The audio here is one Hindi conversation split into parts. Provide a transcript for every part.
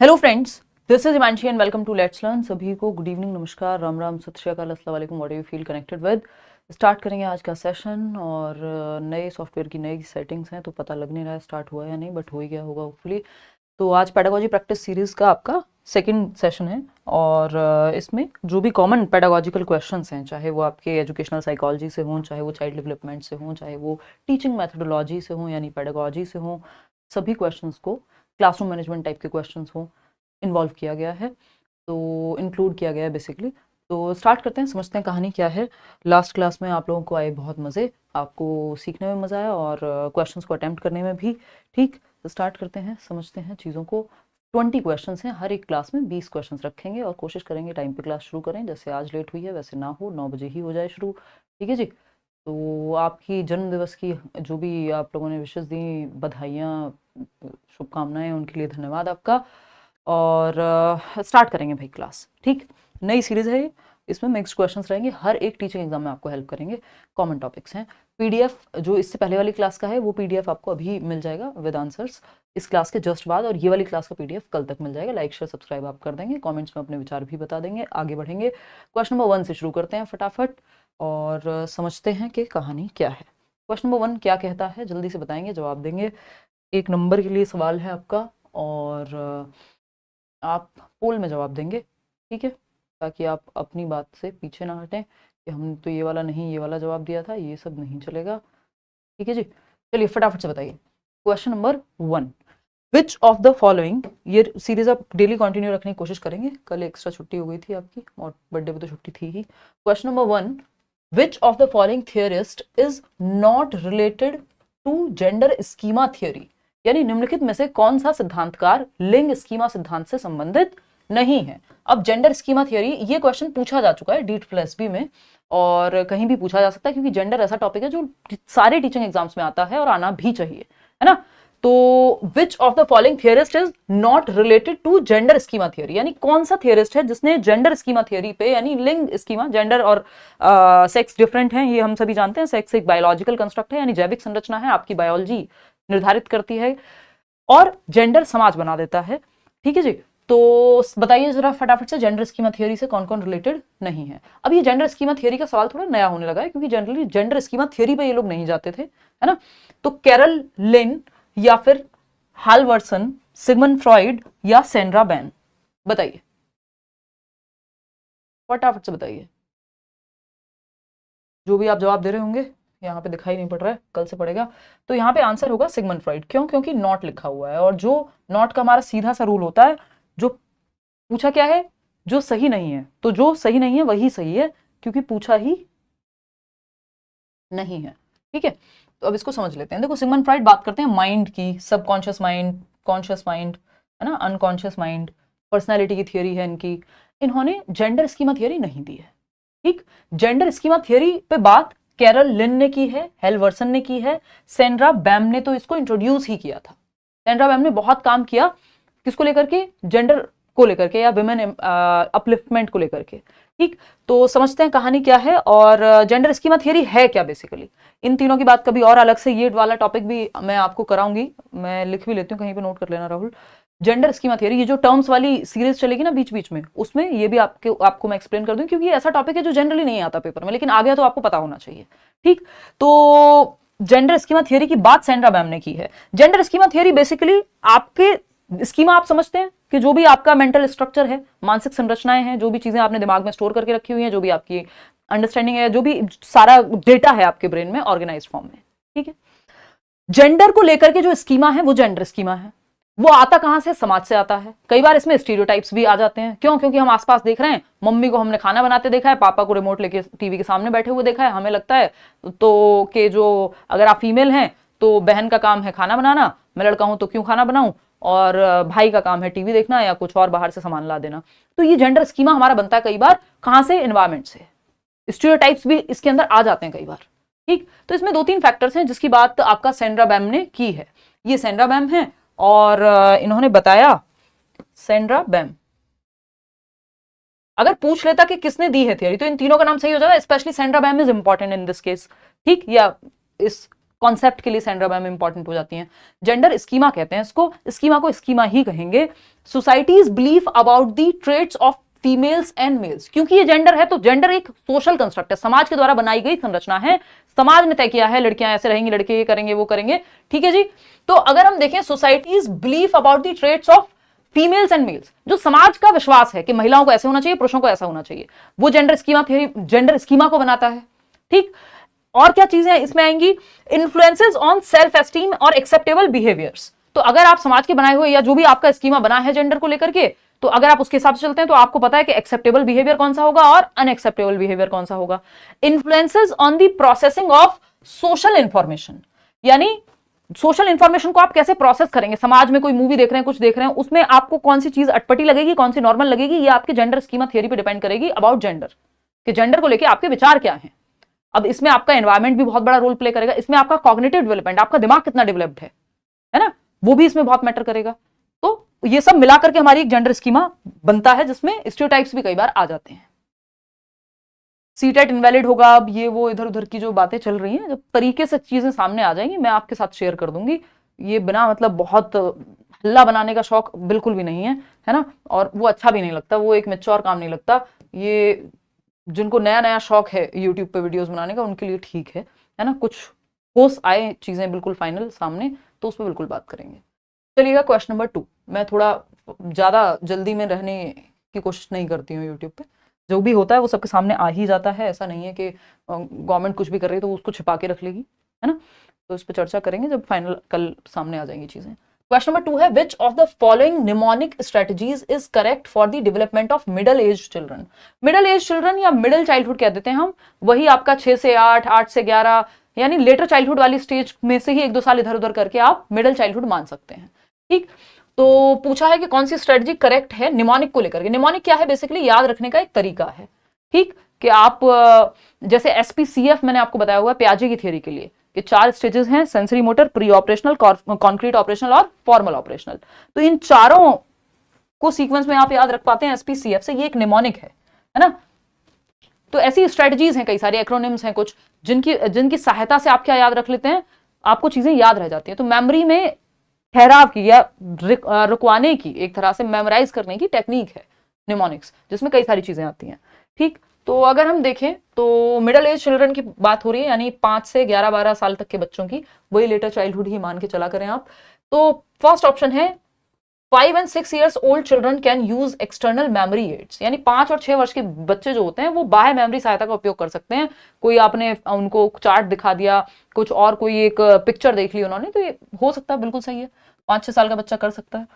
Hello friends, this is Himanshi and welcome to let's learn. सभी को गुड इवनिंग, नमस्कार, राम राम, सत श्री अकाल, अस्सलाम वालेकुम, what do you feel connected with. Start करेंगे आज का सेशन। और नए सॉफ्टवेयर की नई सेटिंग्स हैं तो पता लग नहीं रहा है स्टार्ट हुआ है या नहीं, बट हो ही गया होगा होपफुली। तो आज पेडागोजी प्रैक्टिस सीरीज़ का आपका सेकंड सेशन है। और इसमें जो भी कॉमन पेडागोजिकल क्वेश्चंस हैं, चाहे वो आपके एजुकेशनल साइकोलॉजी से हों, चाहे वो चाइल्ड डेवलपमेंट से हों, चाहे वो टीचिंग मैथडोलॉजी से हों यानी पेडागोजी से हों, सभी क्वेश्चंस को, क्लासरूम मैनेजमेंट टाइप के क्वेश्चंस हों, इन्वॉल्व किया गया है, तो इंक्लूड किया गया है बेसिकली। तो स्टार्ट करते हैं, समझते हैं कहानी क्या है। लास्ट क्लास में आप लोगों को आए बहुत मज़े, आपको सीखने में मज़ा आया और क्वेश्चंस को अटेम्प्ट करने में भी। ठीक, तो स्टार्ट करते हैं, समझते हैं चीज़ों को। 20 क्वेश्चंस हैं, हर एक क्लास में 20 क्वेश्चंस रखेंगे और कोशिश करेंगे टाइम पे क्लास शुरू करें। जैसे आज लेट हुई है वैसे ना हो, 9 बजे ही हो जाए शुरू। ठीक है जी। तो आपकी जन्मदिवस की जो भी आप लोगों ने विशेष दी, बधाइयाँ, शुभकामनाएं, उनके लिए धन्यवाद आपका। और स्टार्ट करेंगे भाई क्लास। ठीक, नई सीरीज़ है ये, इसमें मिक्स्ड क्वेश्चंस रहेंगे, हर एक टीचिंग एग्जाम में आपको हेल्प करेंगे। कॉमन टॉपिक्स हैं। पीडीएफ जो इससे पहले वाली क्लास का है वो पीडीएफ आपको अभी मिल जाएगा विद आंसर्स इस क्लास के जस्ट बाद, और ये वाली क्लास का पीडीएफ कल तक मिल जाएगा। लाइक शेयर सब्सक्राइब आप कर देंगे, कमेंट्स में अपने विचार भी बता देंगे। आगे बढ़ेंगे, क्वेश्चन नंबर 1 से शुरू करते हैं फटाफट और समझते हैं कि कहानी क्या है। क्वेश्चन नंबर 1 क्या कहता है, जल्दी से बताएंगे, जवाब देंगे। 1 नंबर के लिए सवाल है आपका और आप पोल में जवाब देंगे। ठीक है, ताकि आप अपनी बात से पीछे ना हटें कि हमने तो ये वाला नहीं ये वाला जवाब दिया था, ये सब नहीं चलेगा। ठीक है जी, चलिए फटाफट से बताइए। Question number 1, which of the following, ये सीरीज आप डेली कंटिन्यू रखने की कोशिश करेंगे, कल एक्स्ट्रा छुट्टी हो गई थी आपकी और बर्थडे पे तो छुट्टी थी ही। Question number 1, which of the following theorist is not related to gender schema theory, यानी निम्नलिखित में से कौन सा सिद्धांतकार लिंग स्कीमा सिद्धांत से संबंधित नहीं है। अब जेंडर स्कीमा थियरी, ये क्वेश्चन पूछा जा चुका है DEET+B में और कहीं भी पूछा जा सकता है, क्योंकि जेंडर ऐसा टॉपिक है जो सारे टीचिंग एग्जाम्स में आता है और आना भी चाहिए, है ना। तो which of the following theorist is not related to gender schema theory, यानी कौन सा थियरिस्ट है जिसने जेंडर स्कीमा थियरी पे, यानी लिंग स्कीमा, जेंडर और सेक्स डिफरेंट हैं, ये हम सभी जानते हैं। सेक्स एक बायोलॉजिकल कंस्ट्रक्ट है, यानी जैविक संरचना है, आपकी बायोलॉजी निर्धारित करती है, और जेंडर समाज बना देता है। ठीक है जी, तो बताइए जरा फटाफट से, जेंडर स्कीमा थियरी से कौन कौन रिलेटेड नहीं है। अब ये जेंडर स्कीमा थियरी का सवाल थोड़ा नया होने लगा है, क्योंकि जनरली जेंडर स्कीमा थियरी पे ये लोग नहीं जाते थे, है ना। तो कैरल लिन या फिर हालवर्सन, सिगमंड फ्रॉइड या सेंड्रा बैन, बताइए फटाफट से बताइए। जो भी आप जवाब दे रहे होंगे, यहाँ पे दिखाई नहीं पड़ रहा है, कल से पड़ेगा। तो यहाँ पे आंसर होगा सिगमंड फ्रॉइड। क्यों? क्योंकि नॉट लिखा हुआ है, और जो नॉट का हमारा सीधा सा रूल होता है, जो पूछा क्या है, जो सही नहीं है, तो जो सही नहीं है वही सही है, क्योंकि पूछा ही नहीं है। ठीक है, तो अब इसको समझ लेते हैं। देखो, सिगमंड फ्रॉइड बात करते हैं माइंड की, सबकॉन्शियस माइंड, कॉन्शियस माइंड, है ना, अनकॉन्शियस माइंड, पर्सनैलिटी की थियोरी है इनकी। इन्होंने जेंडर स्कीमा थियोरी नहीं दी है। ठीक, जेंडर स्कीमा थियोरी पे बात कैरल लिन ने की है, हेलवर्सन ने की है, सेंड्रा बैम ने तो इसको इंट्रोड्यूस ही किया था। सेंड्रा बैम ने बहुत काम किया किसको लेकर के, जेंडर को लेकर के या विमेन अपलिफ्टमेंट को लेकर के। ठीक, तो समझते हैं कहानी क्या है और जेंडर स्कीमा थियरी है क्या बेसिकली। इन तीनों की बात कभी और अलग से, ये वाला टॉपिक भी मैं आपको कराऊंगी, मैं लिख भी लेती हूँ, कहीं पे नोट कर लेना राहुल। जेंडर स्कीमा थियरी, ये जो टर्म्स वाली सीरीज चलेगी ना बीच बीच में, उसमें ये भी आपको मैं एक्सप्लेन कर दूं, क्योंकि ये ऐसा टॉपिक है जो जनरली नहीं आता पेपर में, लेकिन आ गया तो आपको पता होना चाहिए। ठीक, तो जेंडर स्कीमा थियरी की बात सेंड्रा बैम ने की है। जेंडर स्कीमा थियरी बेसिकली आपके स्कीमा, आप समझते हैं कि जो भी आपका मेंटल स्ट्रक्चर है, मानसिक संरचनाएं हैं, जो भी चीजें आपने दिमाग में स्टोर करके रखी हुई हैं, जो भी आपकी अंडरस्टैंडिंग है, जो भी सारा डेटा है आपके ब्रेन में ऑर्गेनाइज्ड फॉर्म में। ठीक है, जेंडर को लेकर के जो स्कीमा है वो जेंडर स्कीमा है। वो आता कहां से, समाज से आता है। कई बार इसमें स्टीरियोटाइप्स भी आ जाते हैं। क्यों? क्योंकि हम आसपास देख रहे हैं, मम्मी को हमने खाना बनाते देखा है, पापा को रिमोट लेके टीवी के सामने बैठे हुए देखा है, हमें लगता है तो कि जो, अगर आप फीमेल हैं तो बहन का काम है खाना बनाना, मैं लड़का हूं तो क्यों खाना बनाऊं, और भाई का काम है टीवी देखना या कुछ और बाहर से सामान ला देना। तो ये जेंडर स्कीमा हमारा बनता है कई बार कहां से, एनवायरमेंट से। स्टीरियोटाइप्स भी इसके अंदर आ जाते हैं कई बार। ठीक, तो इसमें 2-3 फैक्टर्स हैं जिसकी बात आपका सेंड्रा बैम ने की है। ये सेंड्रा बैम है और इन्होंने बताया, सेंड्रा बैम। अगर पूछ लेता कि किसने दी है थियरी, तो इन तीनों का नाम सही हो जाता है, specially Sandra Bem is important in this case. ठीक, या इस कॉन्सेप्ट के लिए सैंड्रा मैम इंपॉर्टेंट हो जाती हैं। जेंडर स्कीमा कहते हैं इसको, स्कीमा को स्कीमा ही कहेंगे। Societies believe about the traits of females and males, क्योंकि ये जेंडर है तो जेंडर एक सोशल कंस्ट्रक्ट है, समाज के द्वारा बनाई गई संरचना है, समाज ने तय किया है लड़कियां ऐसे रहेंगी, लड़के ये करेंगे वो करेंगे, ठीक है जी। तो अगर हम देखें societies believe about the traits of females and males, जो समाज का विश्वास है कि महिलाओं को ऐसे होना चाहिए, पुरुषों को ऐसा होना चाहिए, वो gender schema theory, gender schema को बनाता है, ठीक। और क्या चीजें इसमें आएंगी, इन्फ्लुएंसेस ऑन सेल्फ एस्टीम और एक्सेप्टेबल बिहेवियर्स। तो अगर आप समाज के बनाए हुए या जो भी आपका स्कीमा बना है जेंडर को लेकर के, तो अगर आप उसके हिसाब से चलते हैं तो आपको पता है कि एक्सेप्टेबल बिहेवियर कौन सा होगा और अनएक्सेप्टेबल बिहेवियर कौन सा होगा। Influences on the processing of social information, यानी सोशल इंफॉर्मेशन को आप कैसे प्रोसेस करेंगे, समाज में कोई मूवी देख रहे हैं, कुछ देख रहे हैं, उसमें आपको कौन सी चीज अटपटी लगेगी, कौन सी नॉर्मल लगेगी, ये आपके जेंडर स्कीमा थियरी पे डिपेंड करेगी अबाउट जेंडर, कि जेंडर को लेके आपके विचार क्या हैं। अब इसमें आपका एनवायरमेंट भी बहुत बड़ा रोल प्ले करेगा, इसमें आपका कॉग्निटिव डेवलपमेंट, आपका दिमाग कितना डेवलप्ड है ना, वो भी इसमें बहुत मैटर करेगा। तो ये सब मिलाकर के हमारी एक जेंडर स्कीमा बनता है, जिसमें स्टीरियोटाइप्स भी कई बार आ जाते हैं। सीटेट इनवैलिड होगा, अब ये वो इधर उधर की जो बातें चल रही हैं, जब तरीके से चीजें सामने आ जाएंगी मैं आपके साथ शेयर कर दूंगी। ये बिना मतलब बहुत हल्ला बनाने का शौक बिल्कुल भी नहीं है ना, और वो अच्छा भी नहीं लगता, वो एक मैच्योर काम नहीं लगता। ये जिनको नया नया शौक है यूट्यूब पे वीडियोस बनाने का उनके लिए ठीक है ना, कुछ होश आए चीजें बिल्कुल फाइनल सामने तो उस पर बिल्कुल बात करेंगे। चलिएगा क्वेश्चन नंबर 2। मैं थोड़ा ज्यादा जल्दी में रहने की कोशिश नहीं करती हूँ यूट्यूब पे, जो भी होता है वो सबके सामने आ ही जाता है, ऐसा नहीं है कि गवर्नमेंट कुछ भी कर रही है तो उसको छिपा के रख लेगी, है ना। तो इस पर चर्चा करेंगे जब फाइनल कल सामने आ जाएंगी चीजें। क्वेश्चन नंबर 2 है, विच of the following mnemonic strategies is correct for the development of middle age children. Middle age children या मिडिल चाइल्डहुड कह देते हैं हम, वही आपका 6 से 8, 8 से 11, यानी लेटर चाइल्डहुड वाली स्टेज में से ही 1-2 साल इधर उधर करके आप मिडिल चाइल्डहुड मान सकते हैं, ठीक। तो पूछा है कि कौन सी स्ट्रेटजी करेक्ट है निमोनिक को लेकर के। निमोनिक क्या है, बेसिकली याद रखने का एक तरीका है, ठीक, कि आप जैसे SPCF मैंने आपको बताया हुआ है प्याजे की थियरी के लिए कि 4 स्टेजेस हैं, sensory motor, pre operational, concrete operational और फॉर्मल ऑपरेशनल। तो इन चारों को सीक्वेंस में आप याद रख पाते हैं SPCF से, ये एक निमोनिक है ना। तो ऐसी स्ट्रेटजीज हैं, कई सारे एक्रोनिम्स हैं कुछ, जिनकी सहायता से आप क्या याद रख लेते हैं, आपको चीजें याद रह जाती है। तो मेमोरी में ठहराव की या रुकवाने की, एक तरह से मेमोराइज करने की टेक्निक है निमोनिक्स, जिसमें कई सारी चीजें आती हैं, ठीक। तो अगर हम देखें तो मिडिल एज चिल्ड्रन की बात हो रही है, यानी 5 से 11-12 साल तक के बच्चों की, वही लेटर चाइल्डहुड ही मान के चला करें आप। तो फर्स्ट ऑप्शन है 5 and 6 years old children can use external memory aids, यानी 5 और 6 वर्ष के बच्चे जो होते हैं वो बाह्य मेमोरी सहायता का उपयोग कर सकते हैं। कोई आपने उनको चार्ट दिखा दिया, कुछ और कोई एक पिक्चर देख ली उन्होंने, तो ये हो सकता है, बिल्कुल सही है, 5-6 साल का बच्चा कर सकता है,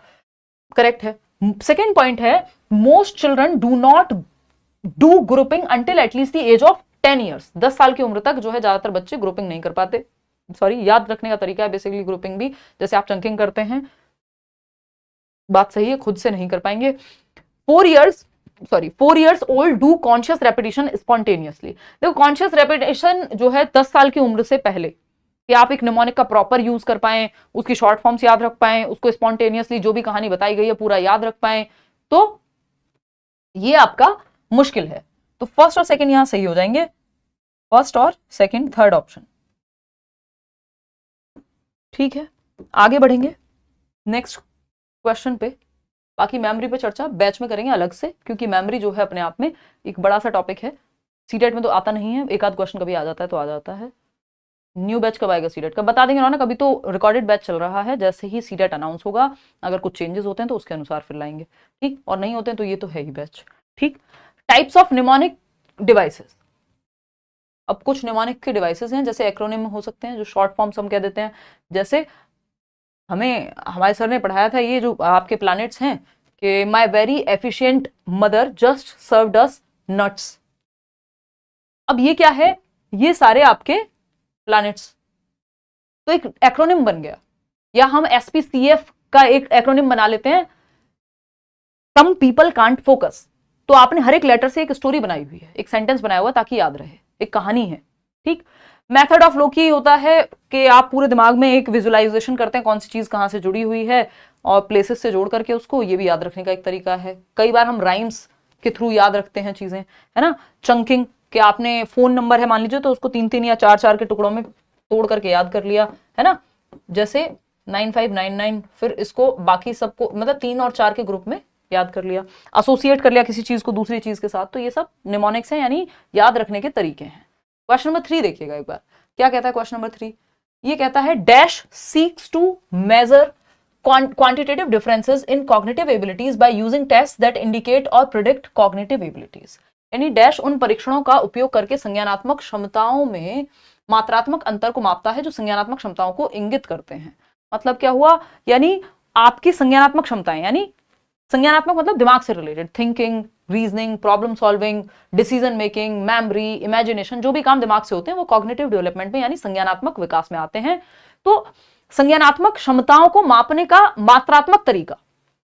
करेक्ट है। सेकेंड पॉइंट है, most children do not do grouping until at least the age of 10 years। 10 साल की उम्र तक जो है ज्यादातर बच्चे ग्रुपिंग नहीं कर पाते। सॉरी, याद रखने का तरीका है बेसिकली ग्रुपिंग भी, जैसे आप चंकिंग करते हैं, बात सही है, खुद से नहीं कर पाएंगे। 4 years old do conscious repetition spontaneously. देखो कॉन्शियस रेपिटेशन जो है 10 साल की उम्र से पहले, कि आप एक निमोनिक का प्रॉपर यूज कर पाएं, उसकी शॉर्ट फॉर्म्स याद रख पाएं, उसको स्पॉन्टेनियसली जो भी कहानी बताई गई है पूरा याद रख पाएं, तो ये आपका मुश्किल है। तो फर्स्ट और सेकंड यहां सही हो जाएंगे, फर्स्ट और सेकंड, थर्ड ऑप्शन, ठीक है। आगे बढ़ेंगे नेक्स्ट क्वेश्चन पे। बाकी मेमोरी पे चर्चा बैच में करेंगे अलग से, क्योंकि मेमोरी जो है अपने आप में एक बड़ा सा टॉपिक है। सीटेट में तो आता नहीं है, एक आध क्वेश्चन कभी आ जाता है तो आ जाता है। न्यू बैच कब आएगा सीटेट का बता देंगे ना, कभी तो रिकॉर्डेड बैच चल रहा है, जैसे ही सीटेट अनाउंस होगा अगर कुछ चेंजेस होते हैं तो उसके अनुसार फिर लाएंगे, ठीक, और नहीं होते हैं तो ये तो है ही बैच, ठीक। Types of mnemonic devices. अब कुछ निमोनिक के डिवाइसेस हैं, जैसे एक्रोनिम हो सकते हैं, जो शॉर्ट फॉर्म्स हम कह देते हैं, जैसे हमें हमारे सर ने पढ़ाया था ये जो आपके प्लैनेट्स हैं, कि my very efficient mother just served us nuts. अब ये क्या है, ये सारे आपके प्लैनेट्स, तो एक एक्रोनिम बन गया, या हम SPCF का एक एक्रोनिम बना लेते हैं, सम पीपल कांट फोकस। तो आपने हर एक लेटर से एक स्टोरी बनाई हुई है, एक सेंटेंस बनाया हुआ ताकि याद रहे, एक कहानी है, ठीक। मेथड ऑफ लोकी होता है कि आप पूरे दिमाग में एक विजुअलाइजेशन करते हैं, कौन सी चीज कहां से जुड़ी हुई है, और प्लेसेस से जोड़ करके उसको, ये भी याद रखने का एक तरीका है। कई बार हम राइम्स के थ्रू याद रखते हैं चीजें, है ना। चंकिंग, कि आपने फोन नंबर है मान लीजिए, तो उसको 3-3 या 4-4 के टुकड़ों में तोड़ करके याद कर लिया, है ना, जैसे 9599, फिर इसको बाकी सबको मतलब 3 और 4 के ग्रुप में याद कर लिया, एसोसिएट कर लिया किसी चीज को दूसरी चीज के साथ, तो ये सब निमोनिक्स हैं, यानी याद रखने के तरीके हैं। क्वेश्चन नंबर 3 देखिएगा एक बार, क्या कहता है क्वेश्चन नंबर 3, ये कहता है dash six to measure quantitative differences in cognitive abilities by using tests that indicate or predict cognitive abilities। यानी डैश उन परीक्षणों का उपयोग करके संज्ञानात्मक क्षमताओं में मात्रात्मक अंतर को मापता है जो संज्ञानात्मक क्षमताओं को इंगित करते हैं। मतलब क्या हुआ, यानी आपकी संज्ञानात्मक क्षमताएं, यानी संज्ञानात्मक मतलब दिमाग से related, thinking, reasoning, problem solving, decision making, memory, imagination, जो भी काम दिमाग से होते हैं वो कॉग्निटिव डेवलपमेंट में यानी संज्ञानात्मक विकास में आते हैं। तो संज्ञानात्मक क्षमताओं को मापने का मात्रात्मक तरीका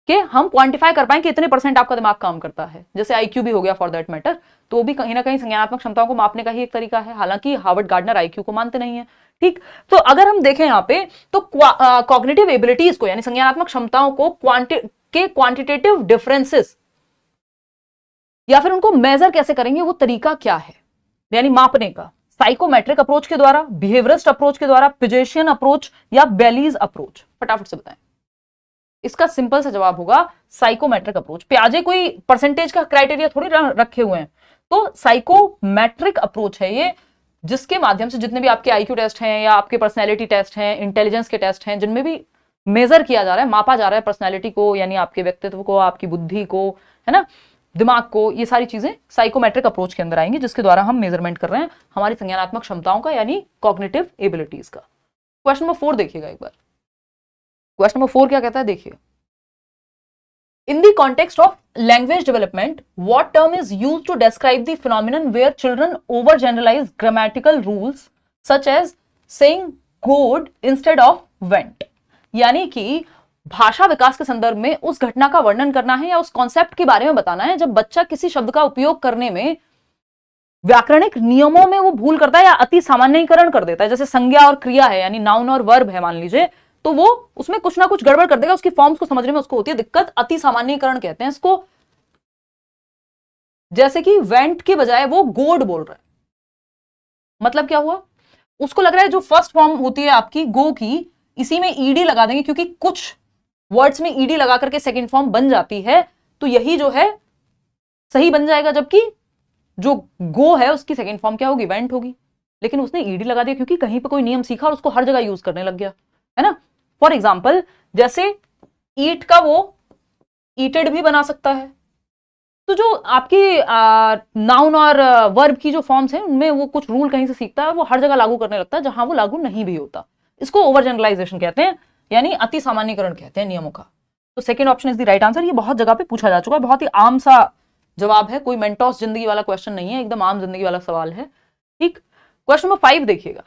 कि हम क्वांटिफाई कर पाए कि इतने % आपका दिमाग काम करता है, जैसे आईक्यू भी हो गया फॉर दैट मैटर, तो भी कहीं ना कहीं संज्ञानात्मक क्षमताओं को मापने का ही एक तरीका है। हालांकि हार्वर्ड गार्डनर आईक्यू को मानते नहीं है, ठीक। तो अगर हम देखें यहाँ पे तो कॉग्निटिव एबिलिटीज को यानी संज्ञानात्मक क्षमताओं को क्वांटिटेटिव डिफरेंसेस या फिर उनको मेजर कैसे करेंगे, वो तरीका क्या है यानी मापने का, साइकोमेट्रिक अप्रोच के द्वारा, बिहेवियरिस्ट अप्रोच के द्वारा, पिजेशियन अप्रोच या बेलीज अप्रोच, फटाफट से बताएं। इसका सिंपल सा जवाब होगा साइकोमेट्रिक अप्रोच। प्याजे कोई परसेंटेज का क्राइटेरिया थोड़ी रखे हुए हैं, तो साइकोमेट्रिक अप्रोच है ये, जिसके माध्यम से जितने भी आपके आईक्यू टेस्ट हैं या आपके पर्सनैलिटी टेस्ट हैं, इंटेलिजेंस के टेस्ट हैं, जिनमें भी मेजर किया जा रहा है, मापा जा रहा है पर्सनैलिटी को, यानी आपके व्यक्तित्व को, आपकी बुद्धि को, है ना, दिमाग को, ये सारी चीजें साइकोमेट्रिक अप्रोच के अंदर आएंगी, जिसके द्वारा हम मेजरमेंट कर रहे हैं हमारी संज्ञानात्मक क्षमताओं का यानी कॉग्निटिव एबिलिटीज का। क्वेश्चन नंबर 4 देखिएगा एक बार, क्वेश्चन नंबर 4 क्या कहता है देखिए, in the context of language development what term is used to describe the phenomenon where children over generalize grammatical rules such as saying goed instead of went. यानी कि भाषा विकास के संदर्भ में उस घटना का वर्णन करना है या उस कॉन्सेप्ट के बारे में बताना है जब बच्चा किसी शब्द का उपयोग करने में व्याकरणिक नियमों में वो भूल करता है या अति सामान्यीकरण कर देता है। जैसे संज्ञा और क्रिया है यानी नाउन और वर्ब है मान लीजिए, तो वो उसमें कुछ ना कुछ गड़बड़ कर देगा, उसकी फॉर्म्स को समझने में उसको होती है दिक्कत, अति सामान्यीकरण कहते हैं इसको। जैसे कि वेंट के बजाय वो गोड बोल रहा है, मतलब क्या हुआ, उसको लग रहा है जो फर्स्ट फॉर्म होती है आपकी गो की, इसी में ईडी लगा देंगे क्योंकि कुछ वर्ड्स में ईडी लगा करके सेकंड फॉर्म बन जाती है, तो यही जो है सही बन जाएगा, जबकि जो गो है उसकी सेकंड फॉर्म क्या होगी, वेंट होगी। लेकिन उसने ईडी लगा दिया क्योंकि कहीं पर कोई नियम सीखा और उसको हर जगह यूज करने लग गया, है ना। फॉर एग्जाम्पल जैसे ईट का वो ईटेड भी बना सकता है, तो जो आपकी नाउन और वर्ब की जो फॉर्म्स हैं उनमें वो कुछ रूल कहीं से सीखता है, वो हर जगह लागू करने लगता है जहां वो लागू नहीं भी होता। इसको ओवर जनरलाइजेशन कहते हैं यानी अति सामान्यीकरण कहते हैं नियमों का। तो second option is the right answer. ये बहुत जगह पे पूछा जा चुका है, बहुत ही आम सा जवाब है, कोई मेंटोस जिंदगी वाला क्वेश्चन नहीं है, एकदम आम जिंदगी वाला सवाल है, ठीक। क्वेश्चन नंबर 5 देखिएगा,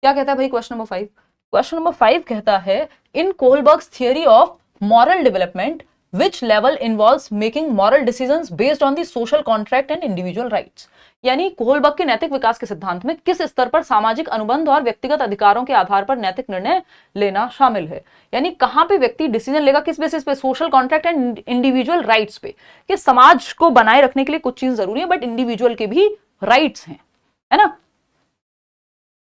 क्या कहता है भाई क्वेश्चन नंबर 5। क्वेश्चन नंबर 5 कहता है in Kohlberg's theory of moral development which level involves making moral decisions based on the social contract and individual rights। यानी कोहलबर्ग के नैतिक विकास के सिद्धांत में किस स्तर पर सामाजिक अनुबंध और व्यक्तिगत अधिकारों के आधार पर नैतिक निर्णय लेना शामिल है। यानी कहां पे व्यक्ति डिसीजन लेगा, किस बेसिस पे, social contract and individual rights पे, कि समाज को बनाए रखने के लिए कुछ चीज जरूरी है बट इंडिविजुअल के भी राइट्स हैं, है ना।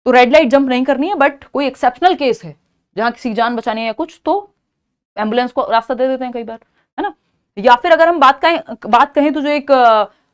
तो रेड लाइट जंप नहीं करनी है, बट कोई एक्सेप्शनल केस है जहां किसी की जान बचानी है या कुछ, तो एम्बुलेंस को रास्ता दे देते हैं कई बार, है ना। या फिर अगर हम बात कहें तो जो एक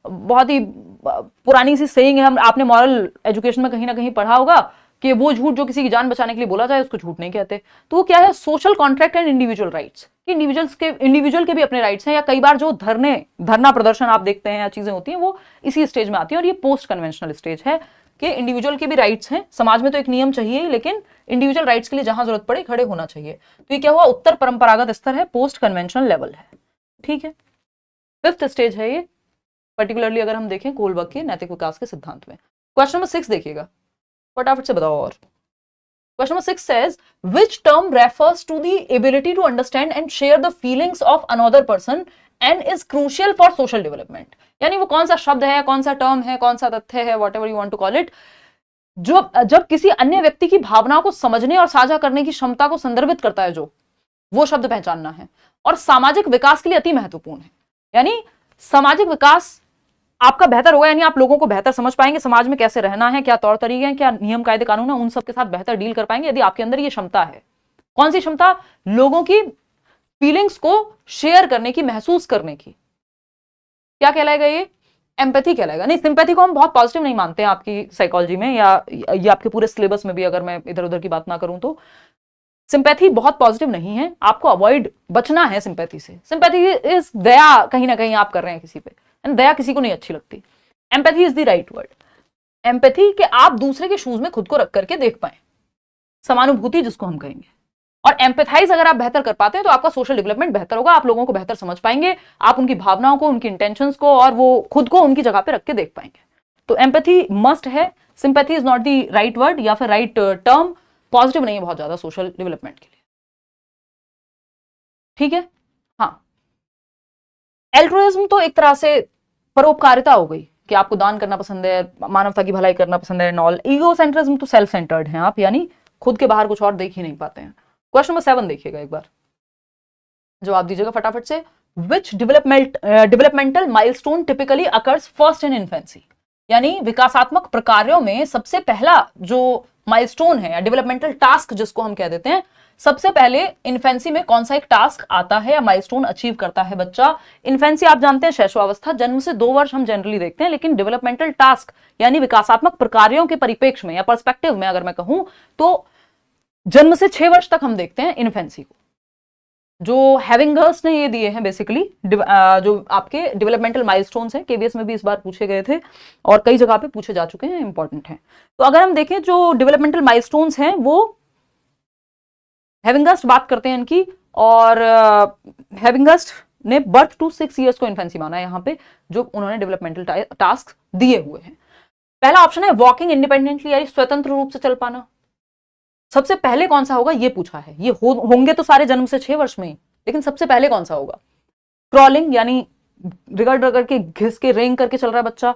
बहुत ही पुरानी सी सेइंग है, आपने मॉरल एजुकेशन में कहीं ना कहीं पढ़ा होगा कि वो झूठ जो किसी की जान बचाने के लिए बोला जाए उसको झूठ नहीं कहते। तो वो क्या है, social contract and individual rights, कि इंडिविजुअल के भी अपने राइट्स हैं, या कई बार जो धरना प्रदर्शन आप देखते हैं या चीजें होती हैं वो इसी स्टेज में आती है, और ये पोस्ट कन्वेंशनल स्टेज है कि इंडिविजुअल के भी राइट्स हैं। समाज में तो एक नियम चाहिए, लेकिन इंडिविजुअल राइट्स के लिए जहां जरूरत पड़े खड़े होना चाहिए। तो ये क्या हुआ, उत्तर परंपरागत स्तर है, पोस्ट कन्वेंशनल लेवल है, ठीक है। 5th स्टेज है ये, पर्टिकुलरली अगर हम देखें कोहलबर्ग के नैतिक विकास के सिद्धांत में। क्वेश्चन नंबर 6 देखिएगा, फटाफट से बताओ। और question number 6 says which term refers to the ability to understand and share the feelings of another person and is crucial for social development। यानी वो कौन सा शब्द है, कौन सा टर्म है, कौन सा तथ्य है, whatever you want to call it, जो जब किसी अन्य व्यक्ति की भावनाओं को समझने और साझा करने की क्षमता को संदर्भित करता है, जो वो शब्द पहचानना है, और सामाजिक विकास के लिए अति महत्वपूर्ण है। यानी सामाजिक विकास आपका बेहतर होगा, यानी आप लोगों को बेहतर समझ पाएंगे, समाज में कैसे रहना है, क्या तौर तरीके हैं, क्या नियम कायदे कानून है, उन सब के साथ बेहतर डील कर पाएंगे यदि आपके अंदर ये क्षमता है। कौन सी क्षमता? लोगों की फीलिंग्स को शेयर करने की, महसूस करने की। क्या कहलाएगा ये? एम्पैथी कहलाएगा। नहीं, सिंपैथी को हम बहुत पॉजिटिव नहीं मानते हैं आपकी साइकोलॉजी में या ये आपके पूरे सिलेबस में भी, अगर मैं इधर उधर की बात ना करूं तो सिंपैथी बहुत पॉजिटिव नहीं है, आपको अवॉइड बचना है सिंपैथी से। सिंपैथी इज दया, कहीं ना कहीं आप कर रहे हैं किसी पे, एंड दया किसी को नहीं अच्छी लगती। Empathy is the right word. Empathy कि आप दूसरे के शूज में खुद को रख करके देख पाए, समानुभूति जिसको हम कहेंगे। और एम्पैथाइज अगर आप बेहतर कर पाते हैं तो आपका सोशल डेवलपमेंट बेहतर होगा, आप लोगों को बेहतर समझ पाएंगे, आप उनकी भावनाओं को, उनकी इंटेंशंस को और वो खुद को उनकी जगह पे रख के देख पाएंगे। तो एम्पैथी मस्ट है, sympathy is not the right word या फिर राइट टर्म, पॉजिटिव नहीं है बहुत ज्यादा सोशल डेवलपमेंट के लिए। ठीक है। हाँ, एल्ट्रुइज्म तो एक तरह से परोपकारिता हो गई कि आपको दान करना पसंद है, मानवता की भलाई करना पसंद है, नॉल। ईगो सेंट्रिज्म तो सेल्फ सेंटर्ड है आप, यानी खुद के बाहर कुछ और देख ही नहीं पाते हैं। क्वेश्चन नंबर 7 देखिएगा एक बार, जवाब दीजिएगा फटाफट से। Which developmental milestone typically occurs first in infancy? यानी विकासात्मक प्रकार्यों में सबसे पहला जो माइलस्टोन है या डेवलपमेंटल टास्क जिसको हम कह देते हैं, सबसे पहले इन्फेंसी में कौन सा एक टास्क आता है या माइलस्टोन अचीव करता है बच्चा? इन्फेंसी आप जानते हैं शैशवावस्था, जन्म से 2 वर्ष हम जनरली देखते हैं, लेकिन डेवलपमेंटल टास्क यानी विकासात्मक प्रकार्यों के परिप्रेक्ष्य में या पर्सपेक्टिव में अगर मैं कहूं तो जन्म से 6 वर्ष तक हम देखते हैं इन्फेंसी को। जो हैविंगर्स ने ये दिए हैं बेसिकली, जो आपके डेवलपमेंटल माइलस्टोन्स हैं, केवीएस में भी इस बार पूछे गए थे और कई जगह पे पूछे जा चुके हैं, इंपॉर्टेंट हैं। तो अगर हम देखें जो डेवलपमेंटल माइलस्टोन्स हैं वो हैविंगर्स्ट बात करते हैं इनकी, और हैविंगर्स्ट ने बर्थ टू 6 ईयर्स को इन्फेंसी माना है यहाँ पे, जो उन्होंने डेवलपमेंटल टास्क दिए हुए हैं। पहला ऑप्शन है वॉकिंग इंडिपेंडेंटली, यानी स्वतंत्र रूप से चल पाना। सबसे पहले कौन सा होगा ये पूछा है, ये होंगे तो सारे जन्म से 6 वर्ष में, लेकिन सबसे पहले कौन सा होगा? क्रॉलिंग यानी रगड़ रगड़ के, घिस के, रेंग करके चल रहा है बच्चा।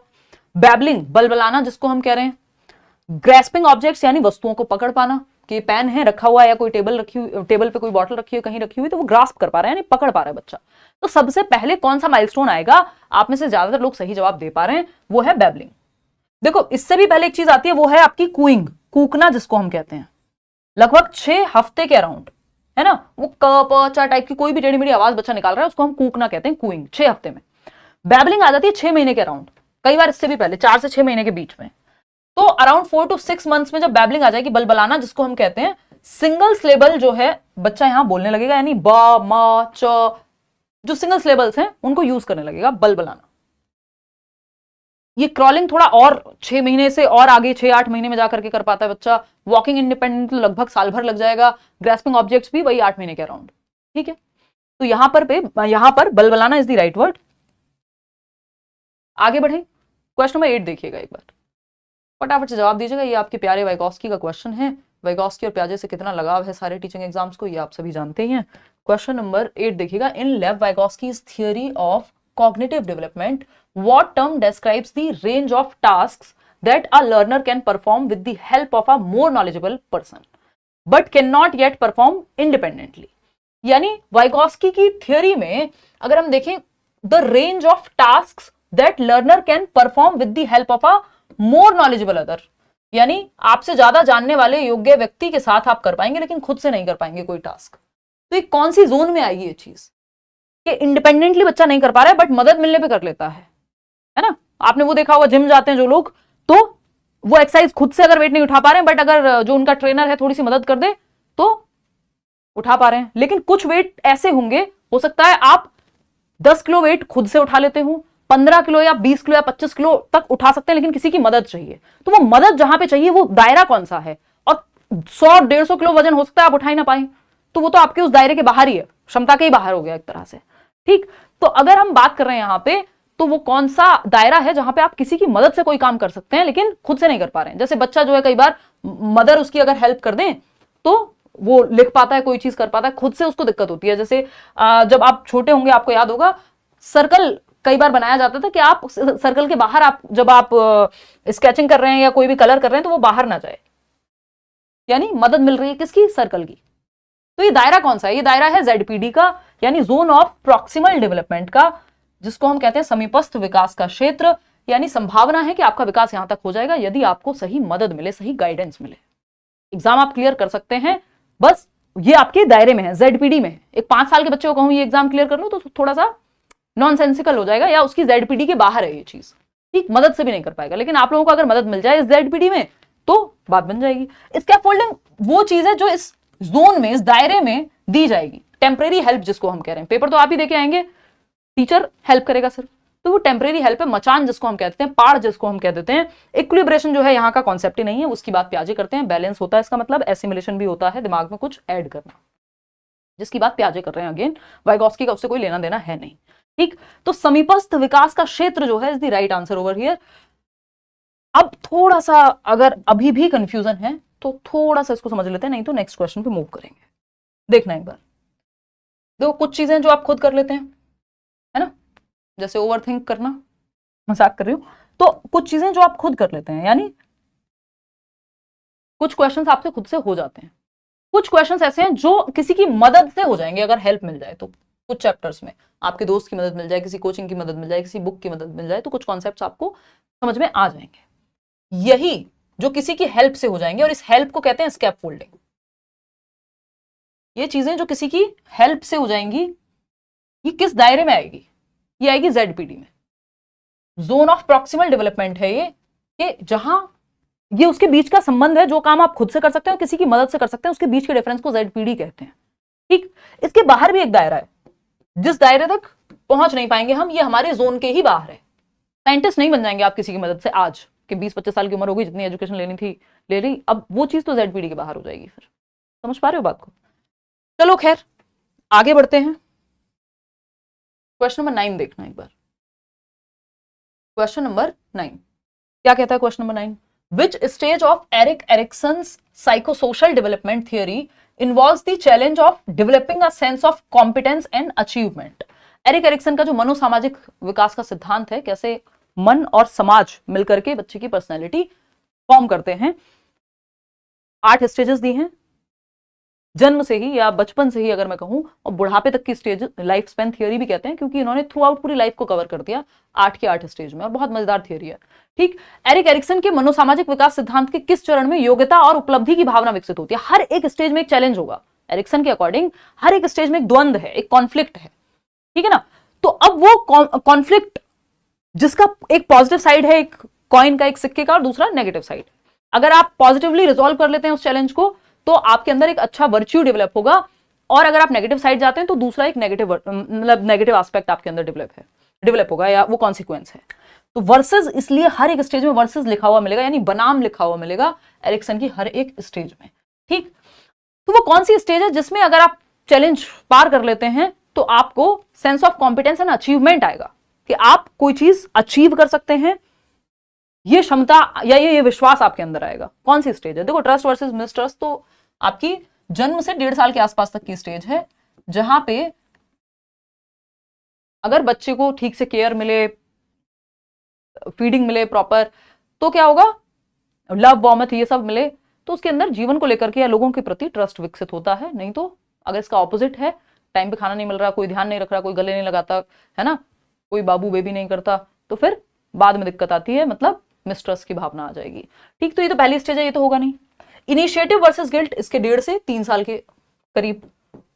बैबलिंग, बलबलाना जिसको हम कह रहे हैं। ग्रेस्पिंग ऑब्जेक्ट्स यानी वस्तुओं को पकड़ पाना, कि पेन है रखा हुआ है या कोई टेबल पे कोई बॉटल रखी हुई, कहीं रखी हुई, तो वो ग्रास्प कर पा रहा है, यानी पकड़ पा रहा है बच्चा। तो सबसे पहले कौन सा माइलस्टोन आएगा? आप में से ज्यादातर लोग सही जवाब दे पा रहे हैं, वो है बैबलिंग। देखो इससे भी पहले एक चीज आती है, वो है आपकी कूइंग, कूकना जिसको हम कहते हैं। लगभग 6 हफ्ते के अराउंड, है ना, वो क प च टाइप की कोई भी टेढ़ी मेढ़ी आवाज बच्चा निकाल रहा है, उसको हम कूकना कहते हैं, कूइंग। 6 हफ्ते में। बैबलिंग आ जाती है 6 महीने के अराउंड, कई बार इससे भी पहले, 4 से 6 महीने के बीच में। तो अराउंड 4 to 6 मंथ्स में जब बैबलिंग आ जाएगी, बलबलाना जिसको हम कहते हैं, सिंगल सिलेबल जो है बच्चा यहां बोलने लगेगा, यानी ब म च, जो सिंगल सिलेबल्स हैं उनको यूज करने लगेगा, बलबलाना। ये क्रॉलिंग थोड़ा और 6 महीने से और आगे 6-8 महीने में जाकर के कर पाता है बच्चा। वॉकिंग इंडिपेंडेंट लगभग साल भर लग जाएगा। ग्रेस्पिंग ऑब्जेक्ट्स भी वही 8 महीने के अराउंड। ठीक है, तो यहां पर बलबलाना इज द राइट वर्ड। आगे बढ़े, क्वेश्चन नंबर 8 देखिएगा एक बार, फटाफट से जवाब दीजिएगा। ये आपके प्यारे वाइगॉस्की का क्वेश्चन है। वाइगॉस्की और प्याजे से कितना लगाव है सारे टीचिंग एग्जाम्स को, ये आप सभी जानते ही हैं। क्वेश्चन नंबर 8 देखिएगा। In Lev Vygotsky's theory of cognitive development, what term describes the range of tasks that a learner can perform with the help of a more knowledgeable person but cannot yet perform independently? यानी वाइगॉस्की की थियरी में अगर हम देखें, the range of tasks that learner can perform with the help of a more knowledgeable other, यानी आपसे ज्यादा जानने वाले योग्य व्यक्ति के साथ आप कर पाएंगे, लेकिन खुद से नहीं कर पाएंगे कोई टास्क। तो ये कौन सी जोन में आएगी ये चीज कि इंडिपेंडेंटली बच्चा नहीं कर पा रहा है बट मदद मिलने पे कर लेता है ना? आपने वो देखा होगा, जिम जाते हैं जो लोग, तो वो एक्सरसाइज खुद से अगर वेट नहीं उठा पा रहे हैं, बट अगर जो उनका ट्रेनर है थोड़ी सी मदद कर दे तो उठा पा रहे हैं। लेकिन कुछ वेट ऐसे होंगे, हो सकता है आप 10 किलो वेट खुद से उठा लेते हो, 15 किलो या 20 किलो या 25 किलो तक उठा सकते हैं, लेकिन किसी की मदद चाहिए। तो वो मदद जहां पे चाहिए वो दायरा कौन सा है? और 100-150 किलो वजन हो सकता है आप उठा ही ना पाए, तो वो तो आपके उस दायरे के बाहर ही है, क्षमता के ही बाहर हो गया एक तरह से। ठीक, तो अगर हम बात कर रहे हैं यहां पे, तो वो कौन सा दायरा है जहां पे आप किसी की मदद से कोई काम कर सकते हैं लेकिन खुद से नहीं कर पा रहे हैं? जैसे बच्चा जो है, कई बार मदर उसकी अगर हेल्प कर दें तो वो लिख पाता है, कोई चीज कर पाता है, खुद से उसको दिक्कत होती है। जैसे जब आप छोटे होंगे आपको याद होगा, सर्कल कई बार बनाया जाता था कि आप सर्कल के बाहर, आप जब आप स्केचिंग कर रहे हैं या कोई भी कलर कर रहे हैं तो वो बाहर ना जाए, यानी मदद मिल रही है किसकी? सर्कल की। तो ये दायरा कौन सा है? ये दायरा है ZPD का, यानी जोन ऑफ प्रॉक्सिमल डेवलपमेंट का, जिसको हम कहते हैं समीपस्थ विकास का क्षेत्र। यानी संभावना है कि आपका विकास यहां तक हो जाएगा यदि आपको सही मदद मिले, सही गाइडेंस मिले। एग्जाम आप क्लियर कर सकते हैं, बस ये आपके दायरे में है, जेडपीडी में है। एक 5 साल के बच्चे को कहूं ये एग्जाम क्लियर कर लो तो थोड़ा सा नॉनसेंसिकल हो जाएगा, या उसकी जेडपीडी के बाहर है ये चीज, ठीक, मदद से भी नहीं कर पाएगा। लेकिन आप लोगों को अगर मदद मिल जाए इस जेडपीडी में तो बात बन जाएगी। स्कैफोल्डिंग वो चीज है जो इस जोन में, इस दायरे में दी जाएगी। टेम्परेरी हेल्प जिसको हम कह रहे हैं, पेपर तो आप ही देके आएंगे, टीचर हेल्प करेगा सिर्फ, तो वो टेम्परेरी हेल्प है। मचान जिसको हम कहते हैं, पाड़ जिसको हम कह देते हैं। इक्विलिब्रेशन जो है यहाँ का कॉन्सेप्ट ही नहीं है, उसकी बात प्याजे करते हैं। बैलेंस होता है इसका मतलब, एसिमिलेशन भी होता है, दिमाग में कुछ ऐड करना, जिसकी बात प्याजे कर रहे हैं। अगेन वाइगॉस्की का उससे कोई लेना देना है नहीं, ठीक। तो समीपस्थ विकास का क्षेत्र जो है is the right answer over here. अब थोड़ा सा अगर अभी भी कंफ्यूजन है तो थोड़ा सा इसको समझ लेते हैं, नहीं तो नेक्स्ट क्वेश्चन पे मूव करेंगे। देखना एक बार, देखो कुछ चीजें जो आप खुद कर लेते हैं, है ना, जैसे ओवरथिंक करना, मजाक कर रही हूं, तो कुछ चीजें जो आप खुद कर लेते हैं, यानी कुछ क्वेश्चंस आपसे खुद से हो जाते हैं। कुछ क्वेश्चंस ऐसे हैं जो किसी की मदद से हो जाएंगे अगर हेल्प मिल जाए तो। कुछ चैप्टर्स में आपके दोस्त की मदद मिल जाए, किसी कोचिंग की मदद मिल जाए, किसी बुक की मदद मिल जाए, तो कुछ कॉन्सेप्ट्स आपको समझ में आ जाएंगे। यही जो किसी की हेल्प से हो जाएंगे, और इस हेल्प को कहते हैं स्कैफोल्डिंग। ये चीजें जो किसी की हेल्प से हो जाएंगी, ये किस दायरे में आएगी? ये आएगी जेडपीडी में। जोन ऑफ प्रॉक्सिमल डेवलपमेंट है ये, कि जहां ये उसके बीच का संबंध है, जो काम आप खुद से कर सकते हैं और किसी की मदद से कर सकते हैं, उसके बीच के डिफरेंस को जेडपीडी कहते हैं, ठीक। इसके बाहर भी एक दायरा है, जिस दायरे तक पहुंच नहीं पाएंगे हम, ये हमारे जोन के ही बाहर है। साइंटिस्ट नहीं बन जाएंगे आप किसी की मदद से आज कि 20-25 साल की उम्र होगी, जितनी एजुकेशन लेनी थी ले ली, अब वो चीज तो जेडपीडी के बाहर हो जाएगी। फिर समझ पा रहे हो बात को? चलो खैर आगे बढ़ते हैं। क्वेश्चन नंबर 9 देखना एक बार। क्वेश्चन नंबर 9 क्या कहता है? Question number 9, which stage of Erik Erikson's psychosocial development theory involves the challenge of developing a sense of competence and achievement? Erik Erikson का जो मनोसामाजिक विकास का सिद्धांत है, कैसे मन और समाज मिलकर के बच्चे की पर्सनैलिटी फॉर्म करते हैं। 8 स्टेजेस दी हैं, जन्म से ही या बचपन से ही अगर मैं कहूं, और बुढ़ापे तक की स्टेज लाइफ स्पेन थियरी भी कहते हैं, क्योंकि इन्होंने थ्रू आउट पूरी लाइफ को कवर कर दिया 8 के 8 स्टेज में, और बहुत मजेदार थियरी है, ठीक। एरिक एरिक्सन के मनोसामाजिक विकास सिद्धांत के किस चरण में योग्यता और उपलब्धि की भावना विकसित होती है? हर एक स्टेज में एक चैलेंज होगा। एरिक्सन के अकॉर्डिंग हर एक स्टेज में एक द्वंद्व है, एक कॉन्फ्लिक्ट है, ठीक है ना। तो अब वो कॉन्फ्लिक्ट जिसका एक पॉजिटिव साइड है, एक कॉइन का, एक सिक्के का, और दूसरा नेगेटिव साइड। अगर आप पॉजिटिवली रिजॉल्व कर लेते हैं उस चैलेंज को तो आपके अंदर एक अच्छा वर्च्यू डेवलप होगा, और अगर आप नेगेटिव साइड जाते हैं तो दूसरा एक नेगेटिव, मतलब नेगेटिव एस्पेक्ट आपके अंदर डेवलप होगा, या वो कॉन्सिक्वेंस है। तो वर्सेस, इसलिए हर एक स्टेज में वर्सेस लिखा हुआ मिलेगा, यानी बनाम लिखा हुआ मिलेगा एरिक्सन की हर एक स्टेज में, ठीक। तो वो कौन सी स्टेज है जिसमें अगर आप चैलेंज पार कर लेते हैं तो आपको sense of competence and achievement आएगा, कि आप कोई चीज अचीव कर सकते हैं, ये क्षमता या ये विश्वास आपके अंदर आएगा। कौन सी स्टेज है? देखो, ट्रस्ट वर्सेस मिसट्रस्ट तो आपकी जन्म से 1.5 साल के आसपास तक की स्टेज है, जहां पे अगर बच्चे को ठीक से केयर मिले, फीडिंग मिले प्रॉपर, तो क्या होगा, लव वार्मथ ये सब मिले, तो उसके अंदर जीवन को लेकर के या लोगों के प्रति ट्रस्ट विकसित होता है। नहीं तो अगर इसका ऑपोजिट है, टाइम पे खाना नहीं मिल रहा, कोई ध्यान नहीं रख रहा, कोई गले नहीं लगाता, है ना, कोई बाबू बेबी नहीं करता, तो फिर बाद में दिक्कत आती है, मतलब मिसट्रस्ट की भावना आ जाएगी, ठीक। तो ये तो पहली स्टेज है, ये तो होगा नहीं। इनिशिएटिव वर्सेस गिल्ट, इसके 1.5 से 3 साल के करीब,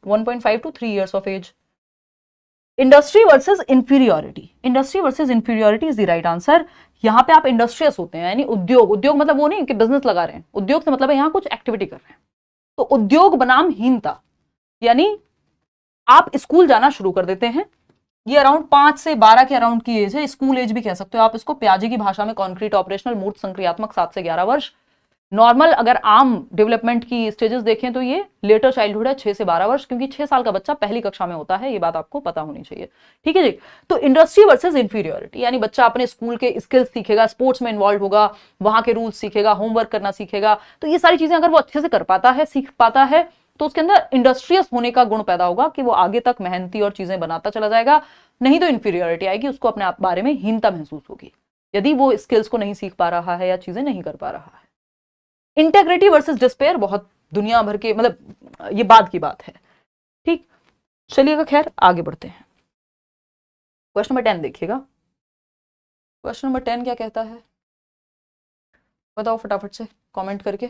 1.5 to 3 years of age. Industry versus inferiority, industry versus inferiority is the right answer. यहां पे आप इंडस्ट्रियस होते हैं, यानी उद्योग, उद्योग मतलब वो नहीं कि बिजनेस लगा रहे हैं, उद्योग से मतलब है यहां कुछ एक्टिविटी कर रहे हैं। तो उद्योग बनाम हीनता, यानी आप स्कूल जाना शुरू कर देते हैं, ये अराउंड 5 से 12 के अराउंड की एज है, स्कूल एज भी कह सकते हो आप इसको, प्याजे की भाषा में कॉन्क्रीट ऑपरेशनल, मूर्त संक्रियात्मक 7 से 11 वर्ष। नॉर्मल अगर आम डेवलपमेंट की स्टेजेस देखें तो ये लेटर चाइल्डहुड है, 6 से 12 वर्ष, क्योंकि 6 साल का बच्चा पहली कक्षा में होता है, ये बात आपको पता होनी चाहिए, ठीक है जी। तो इंडस्ट्री वर्सेस इंफीरियोरिटी, यानी बच्चा अपने स्कूल के स्किल्स सीखेगा, स्पोर्ट्स में इन्वॉल्व होगा, वहां के रूल्स सीखेगा, होमवर्क करना सीखेगा, तो ये सारी चीजें अगर वो अच्छे से कर पाता है, सीख पाता है, तो उसके अंदर इंडस्ट्रियस होने का गुण पैदा होगा, कि वो आगे तक मेहनती और चीजें बनाता चला जाएगा। नहीं तो इंफीरियोरिटी आएगी, उसको अपने आप बारे में हीनता महसूस होगी, यदि वो स्किल्स को नहीं सीख पा रहा है या चीजें नहीं कर पा रहा है। इंटेग्रिटी वर्सेस डिस्पेयर, बहुत दुनिया भर के, मतलब ये बाद की बात है, ठीक। चलिएगा खैर आगे बढ़ते हैं। क्वेश्चन नंबर 10 देखिएगा। क्वेश्चन नंबर 10 क्या कहता है, बताओ फटाफट से कमेंट करके।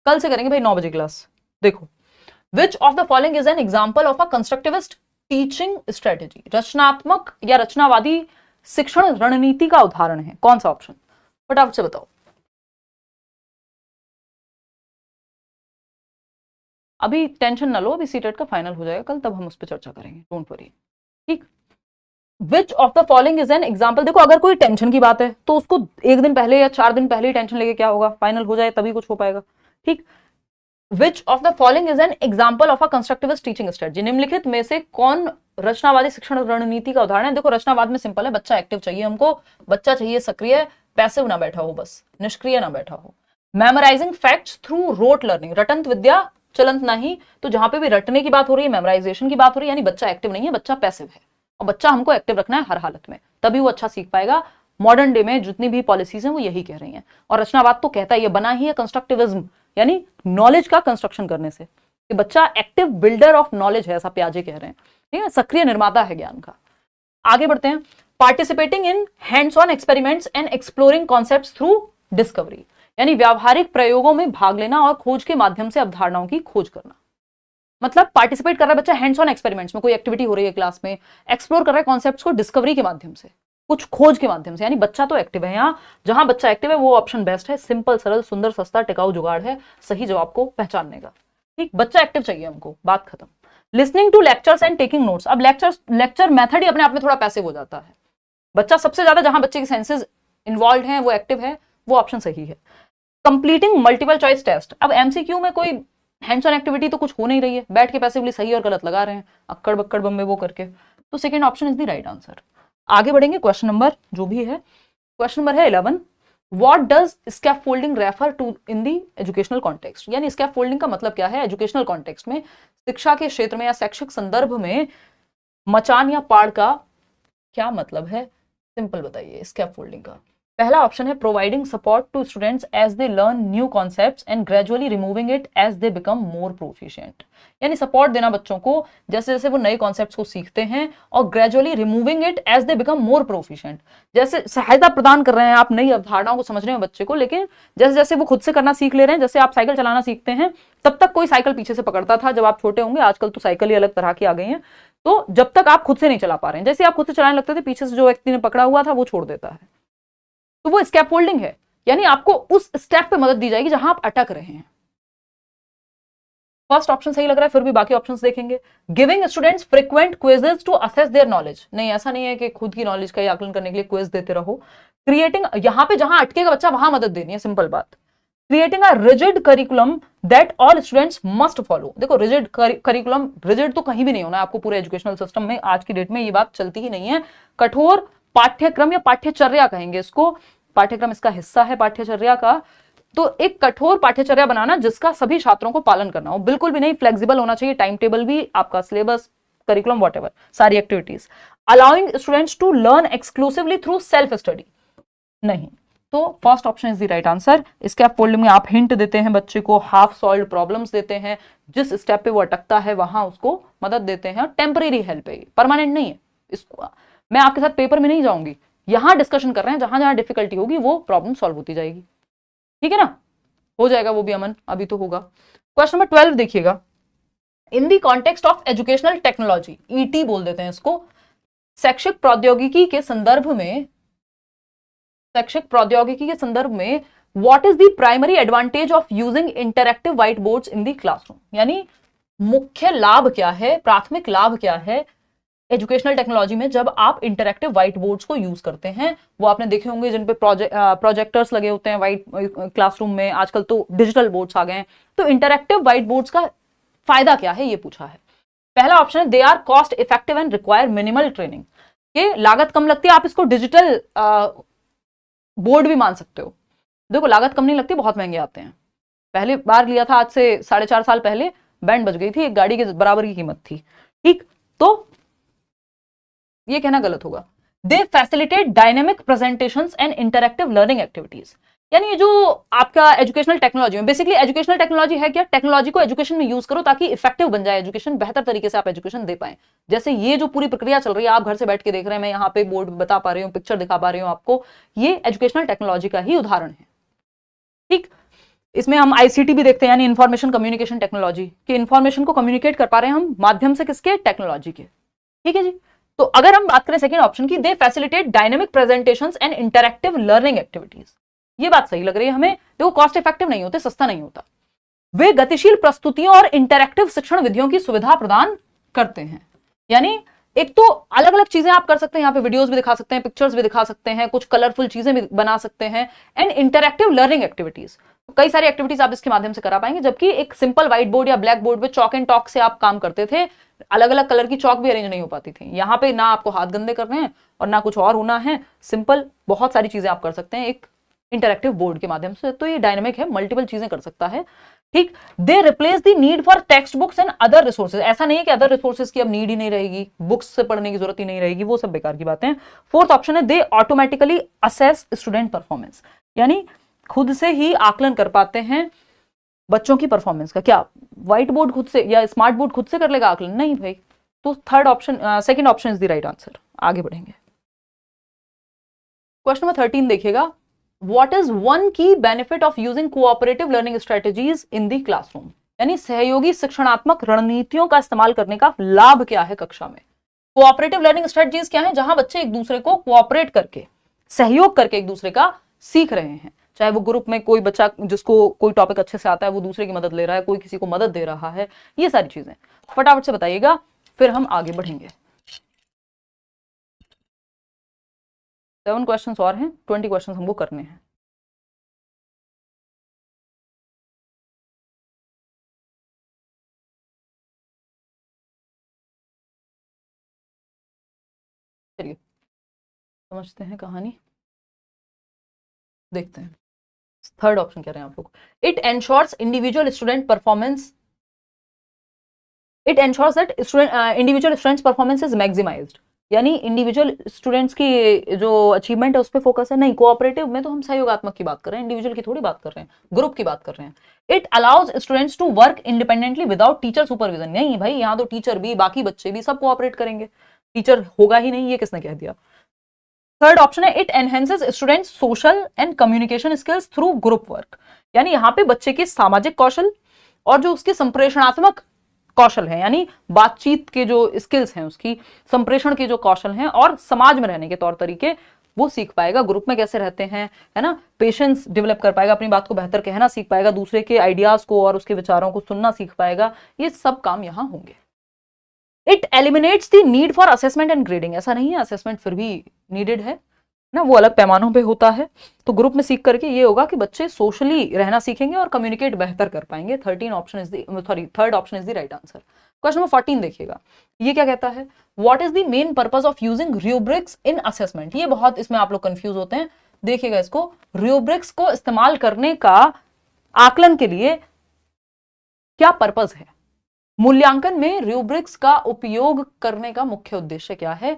कल से करेंगे भाई 9 बजे क्लास। देखो, विच of the following is an example of a constructivist teaching strategy, रचनात्मक या रचनावादी शिक्षण रणनीति का उदाहरण है, कौन सा ऑप्शन, फटाफट से बताओ। अभी टेंशन ना लो, अभी सीटेट का फाइनल हो जाएगा कल, तब हम उस पर चर्चा करेंगे, डोंट वरी। ठीक, विच of the following is an example, देखो अगर कोई टेंशन की बात है तो उसको एक दिन पहले या 4 दिन पहले ही टेंशन लेके क्या होगा, फाइनल हो जाए तभी कुछ हो पाएगा। ठीक, विच of the following is an example of a constructivist teaching strategy, निम्नलिखित में से कौन रचनावादी शिक्षण रणनीति का उदाहरण है। देखो रचनावाद में सिंपल है, बच्चा एक्टिव चाहिए हमको, बच्चा चाहिए सक्रिय, पैसिव ना बैठा हो, बस निष्क्रिय ना बैठा हो। Memorising facts through rote learning, रटंत विद्या चलंत नहीं, तो जहां पे भी रटने की बात हो रही है, मेमोराइजेशन की बात हो रही है, यानी बच्चा एक्टिव नहीं है, बच्चा पैसिव है, और बच्चा हमको एक्टिव रखना है हर हालत में, तभी वो अच्छा सीख पाएगा। मॉडर्न डे में जितनी भी पॉलिसीज हैं वो यही कह रही हैं, और रचनावाद तो कहता है, ये बना ही है कंस्ट्रक्टिविज्म यानी नॉलेज का कंस्ट्रक्शन करने से, कि बच्चा एक्टिव बिल्डर ऑफ नॉलेज है, ऐसा पियाजे कह रहे हैं, ठीक है, सक्रिय निर्माता है ज्ञान का। आगे बढ़ते हैं, participating in hands on experiments and exploring concepts through discovery, यानी व्यावहारिक प्रयोगों में भाग लेना और खोज के माध्यम से अवधारणाओं की खोज करना। मतलब पार्टिसिपेट कर रहा है बच्चा हैंड्स ऑन एक्सपेरिमेंट्स में, कोई एक्टिविटी हो रही है क्लास में, एक्सप्लोर कर रहा है कॉन्सेप्ट्स को डिस्कवरी के माध्यम से, कुछ खोज के माध्यम से, यानी बच्चा तो एक्टिव है। यहाँ जहां बच्चा एक्टिव है वो ऑप्शन बेस्ट है, सिंपल सरल सुंदर सस्ता टिकाऊ जुगाड़ है सही जवाब को पहचानने का। ठीक, बच्चा एक्टिव चाहिए हमको, बात खत्म। Listening to lectures and taking notes, अब लेक्चर मेथड ही अपने आप में थोड़ा पैसिव हो जाता है, बच्चा सबसे ज्यादा जहां बच्चे की सेंसेस इन्वॉल्व हैं वो एक्टिव है, वो ऑप्शन सही है। कंप्लीटिंग मल्टीपल चॉइस टेस्ट, अब एमसीक्यू में कोई हैंड्स ऑन एक्टिविटी तो कुछ हो नहीं रही है, बैठ के पैसिवली सही और गलत लगा रहे हैं, अक्कड़ बक्कड़ बम्बे वो करके, तो second option is the right answer. आगे बढ़ेंगे, क्वेश्चन नंबर जो भी है, क्वेश्चन नंबर है 11, what does scaffolding refer to in the educational context, यानी स्कैफोल्डिंग का मतलब क्या है एजुकेशनल कॉन्टेक्स्ट में, शिक्षा के क्षेत्र में या शैक्षिक संदर्भ में मचान या पाड़ का क्या मतलब है, सिंपल बताइए स्कैफोल्डिंग का। पहला ऑप्शन है providing support to students as they learn new concepts and gradually removing it as they become more proficient, यानी सपोर्ट देना बच्चों को जैसे जैसे वो नए कॉन्सेप्ट्स को सीखते हैं, और gradually removing it as they become more proficient, जैसे सहायता प्रदान कर रहे हैं आप नई अवधारणाओं को समझने में बच्चे को, लेकिन जैसे जैसे वो खुद से करना सीख ले रहे हैं, जैसे आप साइकिल चलाना सीखते हैं, तब तक कोई साइकिल पीछे से पकड़ता था जब आप छोटे होंगे, आजकल तो साइकिल ही अलग तरह की आ गई है, तो जब तक आप खुद से नहीं चला पा रहे हैं, जैसे आप खुद से चलाने लगते थे, पीछे से जो व्यक्ति ने पकड़ा हुआ था वो छोड़ देता है, तो वो स्कैफोल्डिंग है, यानी आपको उस स्टेप पे मदद दी जाएगी जहां आप अटक रहे हैं। फर्स्ट ऑप्शन सही लग रहा है, फिर भी बाकी ऑप्शंस देखेंगे। Giving students frequent quizzes to assess their knowledge, नहीं ऐसा नहीं है कि खुद की नॉलेज का आकलन करने के लिए क्विज देते रहो। क्रिएटिंग, यहां पे जहां अटकेगा बच्चा वहां मदद देनी है, सिंपल बात। Creating a rigid curriculum that all students must follow, देखो रिजिड करिकुलम, रिजिड तो कहीं भी नहीं होना है आपको पूरे एजुकेशनल सिस्टम में, आज की डेट में ये बात चलती ही नहीं है। कठोर पाठ्यक्रम या पाठ्यचर्या कहेंगे इसको, पाठ्यक्रम इसका हिस्सा है पाठ्यचर्या का, तो एक कठोर पाठ्यचर्या बनाना जिसका सभी छात्रों को पालन करना हो, बिल्कुल भी नहीं फ्लेक्सिबल होना चाहिए, टाइम टेबल भी आपका, सिलेबस, करिकुलम, व्हाटएवर, सारी activities. Allowing students to learn exclusively through self study, नहीं, तो first option is the right answer. Scaffolding में आप हिंट देते हैं बच्चे को, हाफ सॉल्व्ड प्रॉब्लम्स देते हैं, जिस स्टेप पे वो अटकता है वहां उसको मदद देते हैं, टेम्परेरी हेल्प है, परमानेंट नहीं है। इसको मैं आपके साथ पेपर में नहीं जाऊंगी, यहां डिस्कशन कर रहे हैं, जहां जहां डिफिकल्टी होगी वो प्रॉब्लम सॉल्व होती जाएगी, ठीक है ना, हो जाएगा वो भी अमन, अभी तो होगा। क्वेश्चन नंबर 12 देखिएगा, इन the context of educational technology, ET बोल देते हैं इसको, शैक्षिक प्रौद्योगिकी के संदर्भ में, शैक्षिक प्रौद्योगिकी के संदर्भ में what is the primary advantage of using interactive white boards in the classroom, यानी मुख्य लाभ क्या है, प्राथमिक लाभ क्या है एजुकेशनल टेक्नोलॉजी में जब आप इंटरैक्टिव व्हाइट बोर्ड्स को यूज करते हैं। वो आपने देखे होंगे जिन पे प्रोजेक्टर्स लगे होते हैं व्हाइट क्लासरूम में, आजकल तो डिजिटल बोर्ड्स आ गए हैं, तो इंटरैक्टिव व्हाइट बोर्ड्स का फायदा क्या है ये पूछा है। पहला ऑप्शन है they are cost effective and require minimal training, ये लागत कम लगती है, आप इसको डिजिटल बोर्ड भी मान सकते हो, देखो लागत कम नहीं लगती, बहुत महंगे आते हैं, पहली बार लिया था आज से 4.5 साल पहले, बैंड बज गई थी, एक गाड़ी के बराबर की कीमत थी, ठीक, तो ये कहना गलत होगा। They facilitate dynamic presentations and interactive learning activities, यानी ये जो आपका एजुकेशनल टेक्नोलॉजी में, बेसिकली एजुकेशनल टेक्नोलॉजी है क्या, टेक्नोलॉजी को एजुकेशन में यूज करो ताकि इफेक्टिव बन जाए एजुकेशन, बेहतर तरीके से आप एजुकेशन दे पाए। जैसे ये जो पूरी प्रक्रिया चल रही है, आप घर से बैठ के देख रहे हैं, मैं यहाँ पे बोर्ड बता पा रही हूँ, पिक्चर दिखा पा रही हूँ आपको, ये एजुकेशनल टेक्नोलॉजी का ही उदाहरण है। ठीक, इसमें हम आईसीटी भी देखते हैं, यानी इंफॉर्मेशन कम्युनिकेशन टेक्नोलॉजी, कि इंफॉर्मेशन को कम्युनिकेट कर पा रहे हैं हम माध्यम से किसके, टेक्नोलॉजी के। ठीक है जी। तो अगर हम बात करें सेकंड ऑप्शन की, they facilitate dynamic presentations and interactive learning activities, ये बात सही लग रही है हमें। देखो कॉस्ट इफेक्टिव नहीं होते, सस्ता नहीं होता, वे गतिशील प्रस्तुतियों और इंटरैक्टिव शिक्षण विधियों की सुविधा प्रदान करते हैं। यानी एक तो अलग अलग चीजें आप कर सकते हैं, यहाँ पे वीडियोस भी दिखा सकते हैं, पिक्चर्स भी दिखा सकते हैं, कुछ कलरफुल चीजें भी बना सकते हैं, एंड इंटरैक्टिव लर्निंग एक्टिविटीज, कई सारी एक्टिविटीज आप इसके माध्यम से करा पाएंगे। जबकि एक सिंपल व्हाइट बोर्ड या ब्लैक बोर्ड पे चॉक एंड टॉक से आप काम करते थे, अलग अलग कलर की चॉक भी अरेंज नहीं हो पाती थी। यहाँ पे ना आपको हाथ गंदे करने हैं और ना कुछ और होना है, सिंपल बहुत सारी चीजें आप कर सकते हैं एक इंटरैक्टिव बोर्ड के माध्यम से। तो ये डायनेमिक है, मल्टीपल चीजें कर सकता है। ठीक, they replace the need for textbooks and other resources, ऐसा नहीं है कि अदर रिसोर्सेज की अब नीड ही नहीं रहेगी, बुक्स से पढ़ने की जरूरत ही नहीं रहेगी, वो सब बेकार की बातें। फोर्थ ऑप्शन है, दे ऑटोमेटिकली असेस स्टूडेंट परफॉर्मेंस, यानी खुद से ही आकलन कर पाते हैं बच्चों की परफॉर्मेंस का। क्या व्हाइट बोर्ड खुद से या स्मार्ट बोर्ड खुद से कर लेगा आकलन? नहीं भाई। तो third option, second option is the right answer. आगे बढ़ेंगे, क्वेश्चन नंबर 13 देखिएगा, What is one key benefit of using cooperative learning strategies in the classroom? यानी सहयोगी शिक्षणात्मक रणनीतियों का इस्तेमाल करने का लाभ क्या है कक्षा में। कोऑपरेटिव लर्निंग स्ट्रेटजीज क्या है? जहां बच्चे एक दूसरे को कोऑपरेट करके, सहयोग करके एक दूसरे का सीख रहे हैं। चाहे वो ग्रुप में कोई बच्चा जिसको कोई टॉपिक अच्छे से आता है वो दूसरे की मदद ले रहा है, कोई किसी को मदद दे रहा है, ये सारी चीजें फटाफट से बताइएगा, फिर हम आगे बढ़ेंगे। 7 क्वेश्चंस और हैं, 20 क्वेश्चंस हमको करने हैं। चलिए समझते हैं कहानी, देखते हैं। थर्ड ऑप्शन कह रहे हैं आप लोग, it ensures individual student performance, it ensures that individual students performance is maximised, यानी इंडिविजुअल स्टूडेंट्स की जो अचीवमेंट है उस पर फोकस है। नहीं, कोऑपरेटिव में तो हम सहयोगात्मक की बात कर रहे हैं, इंडिविजुअल की थोड़ी बात कर रहे हैं, ग्रुप की बात कर रहे हैं। It allows students to work independently without teacher supervision, नहीं भाई यहाँ तो टीचर भी बाकी बच्चे भी सब कोऑपरेट करेंगे, टीचर होगा ही नहीं, ये किसने कह दिया। थर्ड ऑप्शन है, it enhances students social and communication skills through group work, यानी यहाँ पे बच्चे के सामाजिक कौशल और जो उसके संप्रेषणात्मक कौशल है, यानी बातचीत के जो स्किल्स हैं, उसकी संप्रेषण के जो कौशल हैं और समाज में रहने के तौर तरीके वो सीख पाएगा, ग्रुप में कैसे रहते हैं, है ना, पेशेंस डेवलप कर पाएगा, अपनी बात को बेहतर कहना सीख पाएगा, दूसरे के आइडियाज को और उसके विचारों को सुनना सीख पाएगा, ये सब काम यहां होंगे। It eliminates the need for assessment and grading, ऐसा नहीं है, असेसमेंट फिर भी नीडेड है ना, वो अलग पैमानों पे होता है। तो ग्रुप में सीख करके ये होगा कि बच्चे सोशली रहना सीखेंगे और कम्युनिकेट बेहतर कर पाएंगे। Third option is the right answer. Question number 14 देखिएगा, ये क्या कहता है, what is the main purpose of using rubrics in assessment. ये बहुत इसमें आप लोग कंफ्यूज होते हैं, देखिएगा इसको, रूब्रिक्स को इस्तेमाल करने का आकलन के लिए क्या पर्पस है, मूल्यांकन में रूब्रिक्स का उपयोग करने का मुख्य उद्देश्य क्या है।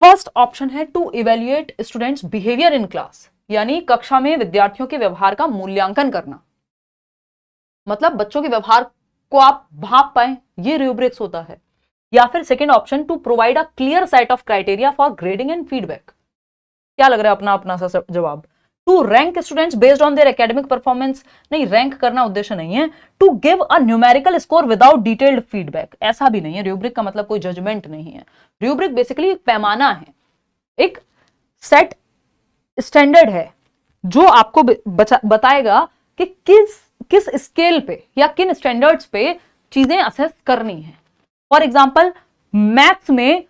फर्स्ट ऑप्शन है, to evaluate students behaviour in class, यानी कक्षा में विद्यार्थियों के व्यवहार का मूल्यांकन करना, मतलब बच्चों के व्यवहार को आप भाप पाए, ये रूब्रिक्स होता है। या फिर second option, to provide a clear set of criteria for grading and feedback. क्या लग रहा है अपना अपना सा जवाब। To rank students based on their academic performance, नहीं, रैंक करना उद्देश्य नहीं है। To give a numerical score without detailed feedback, ऐसा भी नहीं है, रूब्रिक का मतलब कोई जजमेंट नहीं है। रूब्रिक बेसिकली एक पैमाना है, एक सेट स्टैंडर्ड है जो आपको बताएगा कि किस स्केल पे या किन स्टैंडर्ड्स पे चीजें असेस करनी है। फॉर एग्जाम्पल, मैथ्स में,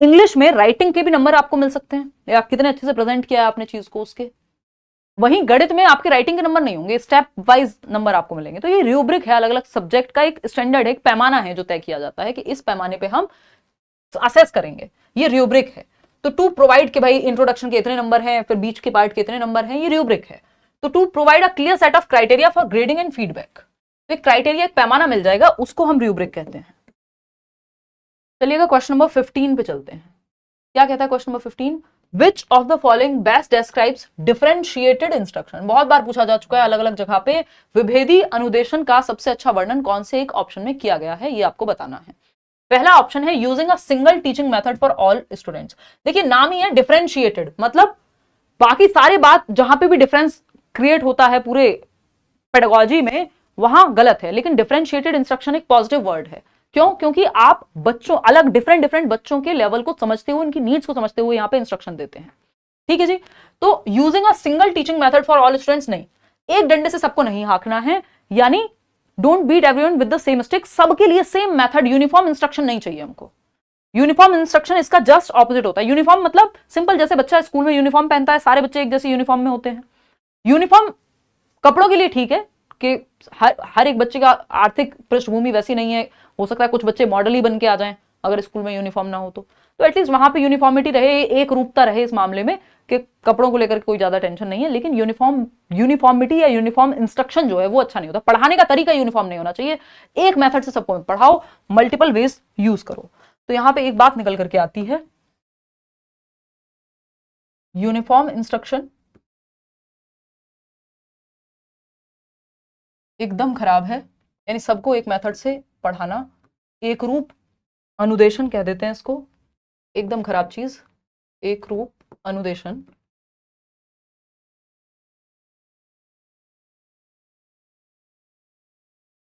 इंग्लिश में राइटिंग के भी नंबर आपको मिल सकते हैं, या कितने अच्छे से प्रेजेंट किया है आपने चीज को उसके। वहीं गणित में आपके राइटिंग के नंबर नहीं होंगे, स्टेप वाइज नंबर आपको मिलेंगे। तो ये रूब्रिक है, अलग अलग सब्जेक्ट का एक स्टैंडर्ड है, एक पैमाना है जो तय किया जाता है कि इस पैमाने पे हम असेस करेंगे, ये रूब्रिक है। तो टू प्रोवाइड के भाई इंट्रोडक्शन के इतने नंबर हैं, फिर बीच के पार्ट के इतने नंबर हैं, ये रूब्रिक है। तो to provide a clear set of criteria for grading and feedback, तो एक क्राइटेरिया, एक पैमाना मिल जाएगा, उसको हम रूब्रिक कहते हैं। चलिएगा क्वेश्चन नंबर 15 पे चलते हैं। क्या कहता है question number 15, which of the following best describes differentiated instruction. बहुत बार पूछा जा चुका है अलग अलग जगह पे, विभेदी अनुदेशन का सबसे अच्छा वर्णन कौन से एक ऑप्शन में किया गया है, ये आपको बताना है। पहला ऑप्शन है using a single teaching method for all students. देखिए नाम ही है डिफरेंशिएटेड, मतलब बाकी सारे बात जहां पे भी डिफरेंस क्रिएट होता है पूरे पेडागोजी में वहां गलत है, लेकिन डिफरेंशिएटेड इंस्ट्रक्शन एक पॉजिटिव वर्ड है। क्यों? क्योंकि आप बच्चों अलग डिफरेंट बच्चों के लेवल को समझते हुए, उनकी नीड्स को समझते हुए यहां पे इंस्ट्रक्शन देते हैं। ठीक है जी। तो using a single teaching method for all students नहीं, एक डंडे से सबको नहीं हाँकना है, यानी don't beat everyone with the same stick. सबके लिए सेम मेथड, यूनिफॉर्म इंस्ट्रक्शन नहीं चाहिए हमको। यूनिफॉर्म इंस्ट्रक्शन इसका जस्ट ऑपोजिट होता है। यूनिफॉर्म मतलब सिंपल, जैसे बच्चा स्कूल में यूनिफॉर्म पहनता है, सारे बच्चे एक जैसे यूनिफॉर्म में होते हैं। यूनिफॉर्म कपड़ों के लिए ठीक है कि हर एक बच्चे का आर्थिक पृष्ठभूमि वैसी नहीं है, हो सकता है कुछ बच्चे मॉडल ही बन के आ जाएं अगर स्कूल में यूनिफॉर्म ना हो तो एटलीस्ट वहां पे यूनिफॉर्मिटी रहे, एक रूपता रहे इस मामले में कि कपड़ों को लेकर कोई ज्यादा टेंशन नहीं है। लेकिन यूनिफॉर्मिटी या यूनिफॉर्म इंस्ट्रक्शन जो है वो अच्छा नहीं होता। पढ़ाने का तरीका यूनिफॉर्म नहीं होना चाहिए, एक मेथड से सबको पढ़ाओ, मल्टीपल वेज यूज करो। तो यहां पे एक बात निकल करके आती है, यूनिफॉर्म इंस्ट्रक्शन एकदम खराब है, यानी सबको एक मेथड से पढ़ाना, एक रूप अनुदेशन कह देते हैं इसको, एकदम खराब चीज, एक रूप अनुदेशन।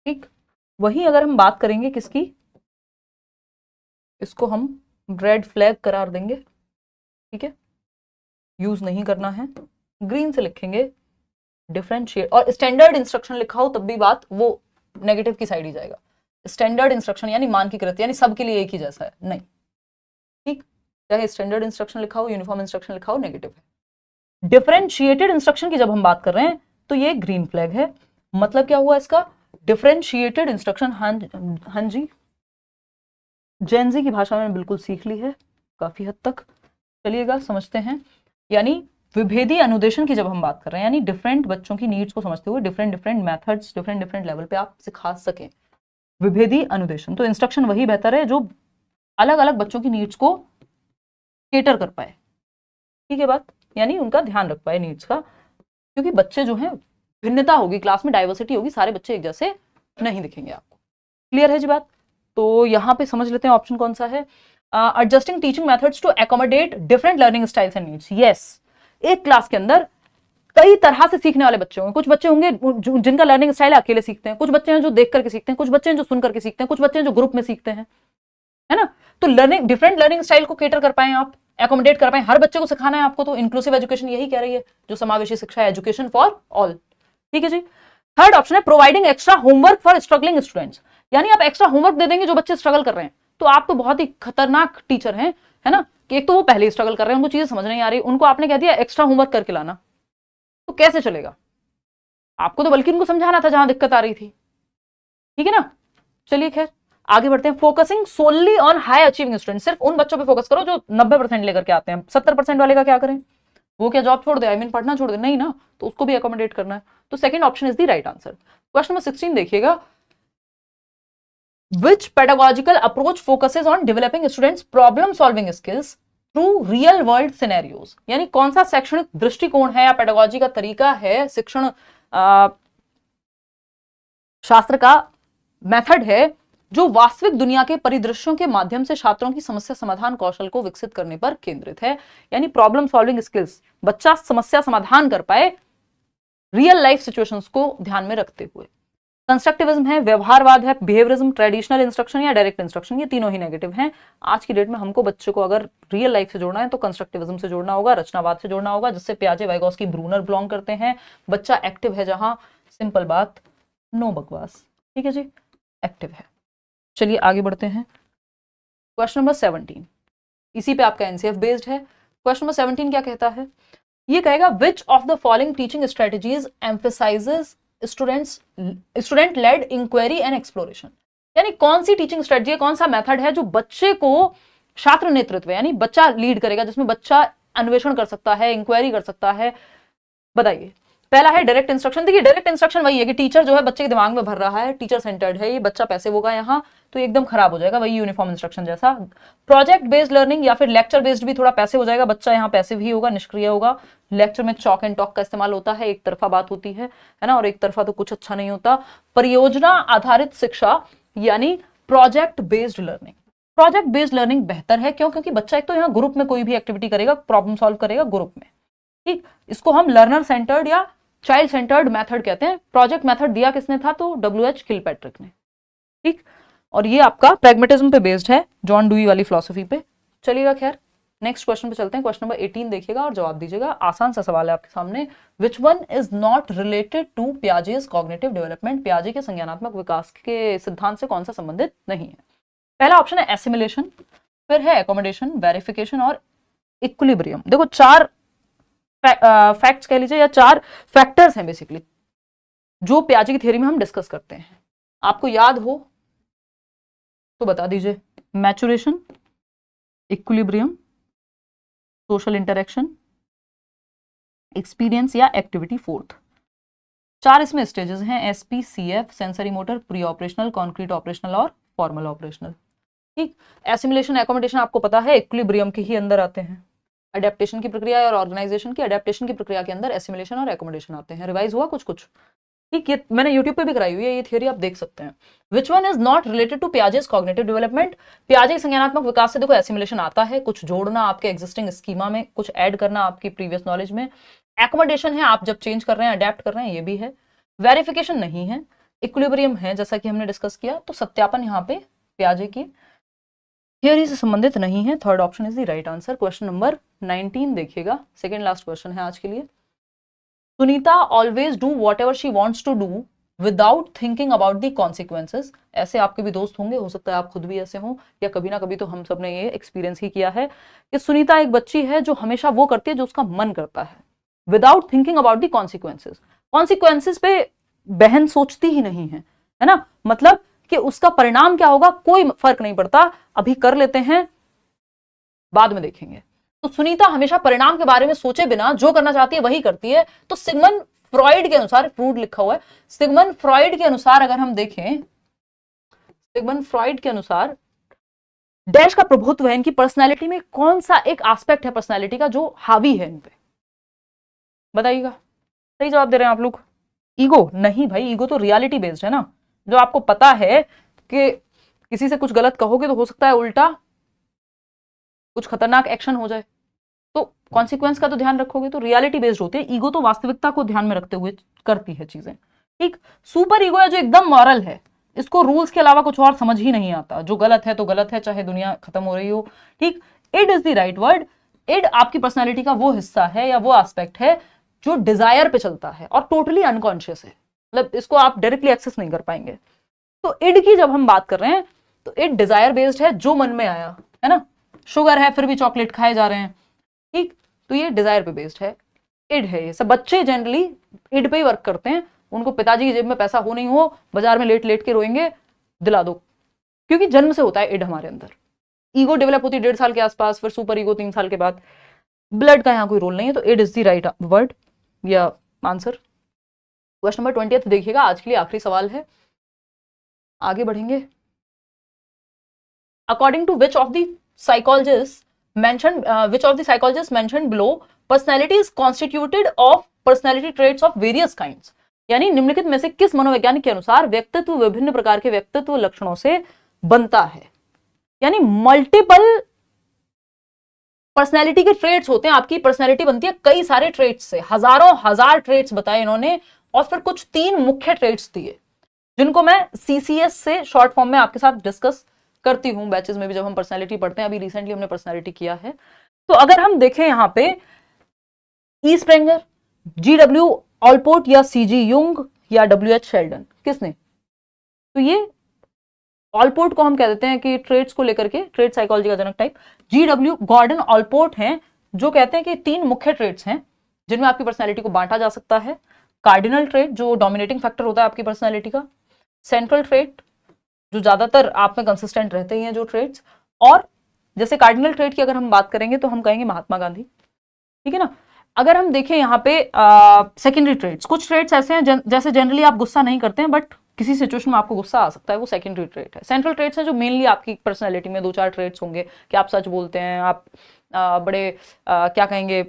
ठीक, वही अगर हम बात करेंगे किसकी, इसको हम रेड फ्लैग करार देंगे। ठीक है, यूज नहीं करना है, ग्रीन से लिखेंगे डिफरेंशिएट। और स्टैंडर्ड इंस्ट्रक्शन लिखा हो तब भी बात वो नेगेटिव की साइड ही जाएगा। स्टैंडर्ड इंस्ट्रक्शन यानी मानकीकृत, यानी सबके लिए एक ही जैसा है, नहीं। ठीक, चाहे स्टैंडर्ड इंस्ट्रक्शन लिखा हो, यूनिफॉर्म इंस्ट्रक्शन लिखा हो, नेगेटिव है। डिफरेंशिएटेड इंस्ट्रक्शन की जब हम बात कर रहे हैं तो ये ग्रीन फ्लैग है। मतलब क्या हुआ इसका, डिफरेंशिएटेड इंस्ट्रक्शन। हाँ जी, जेनजी की भाषा में बिल्कुल सीख ली है काफी हद तक। चलिएगा समझते हैं, यानी विभेदी अनुदेशन की जब हम बात कर रहे हैं, यानी डिफरेंट बच्चों की नीड्स को समझते हुए डिफरेंट मेथड्स डिफरेंट लेवल पे आप सिखा सकें, विभेदी अनुदेशन। तो इंस्ट्रक्शन वही बेहतर है जो अलग अलग बच्चों की नीड्स को केटर कर पाए। ठीक है बात, यानी उनका ध्यान रख पाए नीड्स का, क्योंकि बच्चे जो हैं, भिन्नता होगी क्लास में, डाइवर्सिटी होगी, सारे बच्चे एक जैसे नहीं दिखेंगे आपको। क्लियर है जी बात। तो यहां पे समझ लेते हैं ऑप्शन कौन सा है, adjusting teaching methods to accommodate different learning styles and needs. Yes, एक क्लास के अंदर कई तरह से सीखने वाले बच्चे होंगे। कुछ बच्चे होंगे जिनका लर्निंग स्टाइल अकेले सीखते हैं, कुछ बच्चे हैं जो देख करके सीखते हैं, कुछ बच्चे हैं जो सुन करके सीखते हैं, कुछ बच्चे हैं जो ग्रुप में सीखते हैं, है ना। तो डिफरेंट लर्निंग स्टाइल को केटर कर पाए आप, एकोमोडेट कर पाए, हर बच्चे को सिखाना है आपको। तो इंक्लूसिव एजुकेशन यही कह रही है, जो समावेशी शिक्षा है, एजुकेशन फॉर ऑल। ठीक है जी। थर्ड ऑप्शन है providing extra homework for struggling students, यानी आप एक्स्ट्रा होमवर्क दे देंगे जो बच्चे स्ट्रगल कर रहे हैं। तो आप तो बहुत ही खतरनाक टीचर हैं, है ना, कि एक तो वो पहले ही स्ट्रगल कर रहे हैं, उनको चीजें समझ नहीं आ रही, उनको आपने कह दिया एक्स्ट्रा होमवर्क करके लाना, तो कैसे चलेगा। आपको तो बल्कि उनको समझाना था जहां दिक्कत आ रही थी। ठीक है ना। चलिए खैर आगे बढ़ते हैं। Focusing solely on high achieving student, सिर्फ उन बच्चों पे फोकस करो जो 90% लेकर के आते हैं। 70% वाले का क्या करें, वो क्या जॉब छोड़ दे, आई मीन पढ़ना छोड़ दे, नहीं ना, तो उसको भी अकोमोडेट करना है। तो second option is the right answer. Question number 16 देखिएगा, which pedagogical approach focuses on developing students problem solving skills through real world scenarios, यानी कौन सा शैक्षणिक दृष्टिकोण है या पेडागोजी का तरीका है, शिक्षण शास्त्र का मेथड है जो वास्तविक दुनिया के परिदृश्यों के माध्यम से छात्रों की समस्या समाधान कौशल को विकसित करने पर केंद्रित है। यानी प्रॉब्लम सॉल्विंग स्किल्स, बच्चा समस्या समाधान कर पाए रियल लाइफ सिचुएशंस को ध्यान में रखते हुए। कंस्ट्रक्टिविज्म है, व्यवहारवाद है, बिहेवियरिज्म, ट्रेडिशनल इंस्ट्रक्शन या डायरेक्ट इंस्ट्रक्शन, ये तीनों ही नेगेटिव हैं। आज की डेट में हमको बच्चे को अगर रियल लाइफ से जोड़ना है तो कंस्ट्रक्टिविज्म से जोड़ना होगा, रचनावाद से जोड़ना होगा, जिससे पियाजे, वाइगोस्की, ब्रूनर बिलोंग करते हैं। बच्चा एक्टिव है जहां, सिंपल बात, नो बकवास। ठीक है जी, एक्टिव है। चलिए आगे बढ़ते हैं। क्वेश्चन नंबर 17, इसी पे आपका एनसीएफ बेस्ड है। क्वेश्चन नंबर 17 क्या कहता है, ये कहेगा which of the following teaching strategies emphasises student led inquiry and exploration, यानी कौन सी टीचिंग स्ट्रेटजी है, कौन सा मेथड है जो बच्चे को छात्र नेतृत्व, यानी बच्चा लीड करेगा, जिसमें बच्चा अन्वेषण कर सकता है, इंक्वायरी कर सकता है। बताइए। पहला है डायरेक्ट इंस्ट्रक्शन। देखिए डायरेक्ट इंस्ट्रक्शन वही है कि टीचर जो है बच्चे के दिमाग में भर रहा है, टीचर सेंटर्ड है, ये बच्चा पैसे होगा यहाँ तो एकदम खराब हो जाएगा, वही यूनिफॉर्म इंस्ट्रक्शन जैसा। प्रोजेक्ट बेस्ड लर्निंग या फिर लेक्चर बेस्ड भी थोड़ा पैसे हो जाएगा, बच्चा यहाँ पैसिव ही होगा, निष्क्रिय होगा। लेक्चर में चॉक एंड टॉक का इस्तेमाल होता है, एक तरफा बात होती है ना, और एक तरफा तो कुछ अच्छा नहीं होता। परियोजना आधारित शिक्षा यानी project based learning. Project based learning बेहतर है, क्यों? क्योंकि बच्चा एक तो यहाँ ग्रुप में कोई भी एक्टिविटी करेगा, प्रॉब्लम सॉल्व करेगा ग्रुप में, ठीक। इसको हम लर्नर सेंटर्ड या चाइल्ड सेंटर्ड मेथड कहते हैं। प्रोजेक्ट मेथड दिया किसने था? तो W.H. किलपैट्रिक ने, ठीक। और ये आपका प्रैग्मेटिज्म पे बेस्ड है, जॉन डुई वाली फिलॉसफी पे। चलिएगा, खैर नेक्स्ट क्वेश्चन पे चलते हैं। क्वेश्चन नंबर 18 देखिएगा और जवाब दीजिएगा। आसान सा सवाल है आपके सामने। Which one is not related to Piaget's cognitive development? पियाजे के संज्ञानात्मक विकास के सिद्धांत से कौन सा संबंधित नहीं है? पहला ऑप्शन है एसिमिलेशन, फिर है एकोमोडेशन, वेरिफिकेशन और इक्विलिब्रियम। देखो चार फैक्ट्स कह लीजिए या चार फैक्टर्स हैं बेसिकली जो पियाजे की थ्योरी में हम डिस्कस करते हैं। आपको याद हो तो बता दीजिए। Maturation, equilibrium, social interaction, experience या एक्टिविटी फोर्थ। चार इसमें स्टेजेस हैं, SP, CF, sensory motor, pre operational, concrete operational और फॉर्मल ऑपरेशनल, ठीक। एसिमिलेशन, एकोमोडेशन आपको पता है इक्विलिब्रियम के ही अंदर आते हैं। अडेप्टेशन की प्रक्रिया और ऑर्गेनाइजेशन की, अडेप्टेशन की प्रक्रिया के अंदर एसिमिलेशन और एकोमोडेशन आते हैं। रिवाइज हुआ कुछ कुछ, ठीक। ये मैंने यूट्यूब पे भी कराई हुई है, ये थ्योरी आप देख सकते हैं। Which one is not related to Piaget's cognitive development? पियाजे संज्ञानात्मक विकास से देखो एसिमिलेशन आता है, कुछ जोड़ना आपके एग्जिस्टिंग स्कीमा में, कुछ ऐड करना आपकी प्रीवियस नॉलेज में। एकोमोडेशन है, आप जब चेंज कर रहे हैं, अडेप्ट कर रहे हैं, ये भी है। वेरिफिकेशन नहीं है। इक्विलिब्रियम है, जैसा कि हमने डिस्कस किया। तो सत्यापन यहाँ पे पियाजे की थियरी से संबंधित नहीं है। Third option is the right answer. Question number 19 देखिएगा, सेकेंड लास्ट क्वेश्चन है आज के लिए। Sunita always do whatever she wants to do without thinking about the consequences. ऐसे आपके भी दोस्त होंगे, हो सकता है आप खुद भी ऐसे हों, या कभी ना कभी तो हम सब ने ये एक्सपीरियंस ही किया है कि सुनीता एक बच्ची है जो हमेशा वो करती है जो उसका मन करता है, without thinking about the consequences. Consequences पे बहन सोचती ही नहीं है ना, मतलब कि उसका परिणाम क्या होगा कोई फर्क नहीं पड़ता, अभी कर लेते हैं बाद में देखेंगे। तो सुनीता हमेशा परिणाम के बारे में सोचे बिना जो करना चाहती है वही करती है। तो सिगमंड फ्रॉइड के अनुसार, फ्रूड लिखा हुआ है, सिगमंड फ्रॉइड के अनुसार अगर हम देखें, सिगमंड फ्रॉइड के अनुसार डैश का प्रभुत्व है इनकी पर्सनैलिटी में, कौन सा एक एस्पेक्ट है पर्सनैलिटी का जो हावी है इन पे? बताइएगा। सही जवाब दे रहे हैं आप लोग। ईगो नहीं भाई, ईगो तो रियलिटी बेस्ड है ना, जो आपको पता है कि किसी से कुछ गलत कहोगे तो हो सकता है उल्टा कुछ खतरनाक एक्शन हो जाए, तो कॉन्सिक्वेंस का तो ध्यान रखोगे, तो रियलिटी बेस्ड होती है। ईगो तो वास्तविकता को ध्यान में रखते हुए करती है चीजें, ठीक। सुपर ईगो है जो एकदम मॉरल है, इसको रूल्स के अलावा कुछ और समझ ही नहीं आता, जो गलत है तो गलत है, चाहे दुनिया खत्म हो रही हो, ठीक। Id is the right word. Id आपकी पर्सनैलिटी का वो हिस्सा है या वो एस्पेक्ट है जो डिजायर पे चलता है और टोटली अनकॉन्शियस है, मतलब इसको आप डायरेक्टली एक्सेस नहीं कर पाएंगे। तो इड की जब हम बात कर रहे हैं तो इड डिजायर बेस्ड है, जो मन में आया, है ना। शुगर है फिर भी चॉकलेट खाए जा रहे हैं, ठीक, तो ये डिजायर पे बेस्ड है, इड है। ये सब बच्चे जनरली इड पे ही वर्क करते हैं, उनको पिताजी की जेब में पैसा हो नहीं हो, बाजार में लेट लेट के रोएंगे, दिला दो, क्योंकि जन्म से होता है इड हमारे अंदर। ईगो डेवलप होती है 1.5 साल के आसपास, फिर सुपर ईगो 3 साल के बाद। ब्लड का यहाँ कोई रोल नहीं है, तो id is the right word या आंसर। क्वेश्चन नंबर 20 देखिएगा, आज के लिए आखिरी सवाल है, आगे बढ़ेंगे। According to which of the psychologists mentioned below, personality is constituted of personality traits of various kinds। यानी निम्नलिखित में से किस मनोवैज्ञानिक के अनुसार व्यक्तित्व विभिन्न प्रकार के व्यक्तित्व लक्षणों से बनता है? यानी मल्टीपल पर्सनैलिटी के ट्रेट्स होते हैं, आपकी पर्सनैलिटी बनती है कई सारे ट्रेट्स से, हजारों हजार ट्रेट्स बताए इन्होंने, और फिर कुछ 3 मुख्य ट्रेट्स दिए जिनको मैं सीसीएस से शॉर्ट फॉर्म में आपके साथ डिस्कस करती हूं बैचेस में भी, जब हम पर्सनैलिटी पढ़ते हैं। अभी रिसेंटली हमने पर्सनैलिटी किया है। तो अगर हम देखें यहां पे ई स्प्रेंगर, GW ऑलपोर्ट या CG युंग या WH शेल्डन, किसने? तो ये ऑलपोर्ट को हम कह देते हैं कि ट्रेड्स को लेकर के, ट्रेड साइकोलॉजी का जनक टाइप। GW गॉर्डन ऑलपोर्ट हैं जो कहते हैं कि 3 मुख्य ट्रेड्स हैं जिनमें आपकी पर्सनैलिटी को बांटा जा सकता है। कार्डिनल ट्रेड जो डोमिनेटिंग फैक्टर होता है आपकी पर्सनैलिटी का, सेंट्रल ट्रेड जो ज्यादातर आप में कंसिस्टेंट रहते ही हैं जो ट्रेड्स, और जैसे कार्डिनल ट्रेड की अगर हम बात करेंगे तो हम कहेंगे महात्मा गांधी, ठीक है ना। अगर हम देखें यहाँ पे सेकेंडरी ट्रेट्स, कुछ ट्रेट्स ऐसे हैं जैसे जनरली आप गुस्सा नहीं करते हैं बट किसी सिचुएशन में आपको गुस्सा आ सकता है, वो सेकेंडरी ट्रेट है। सेंट्रल ट्रेट्स हैं जो मेनली आपकी पर्सनैलिटी में 2-4 ट्रेट्स होंगे कि आप सच बोलते हैं, आप बड़े क्या कहेंगे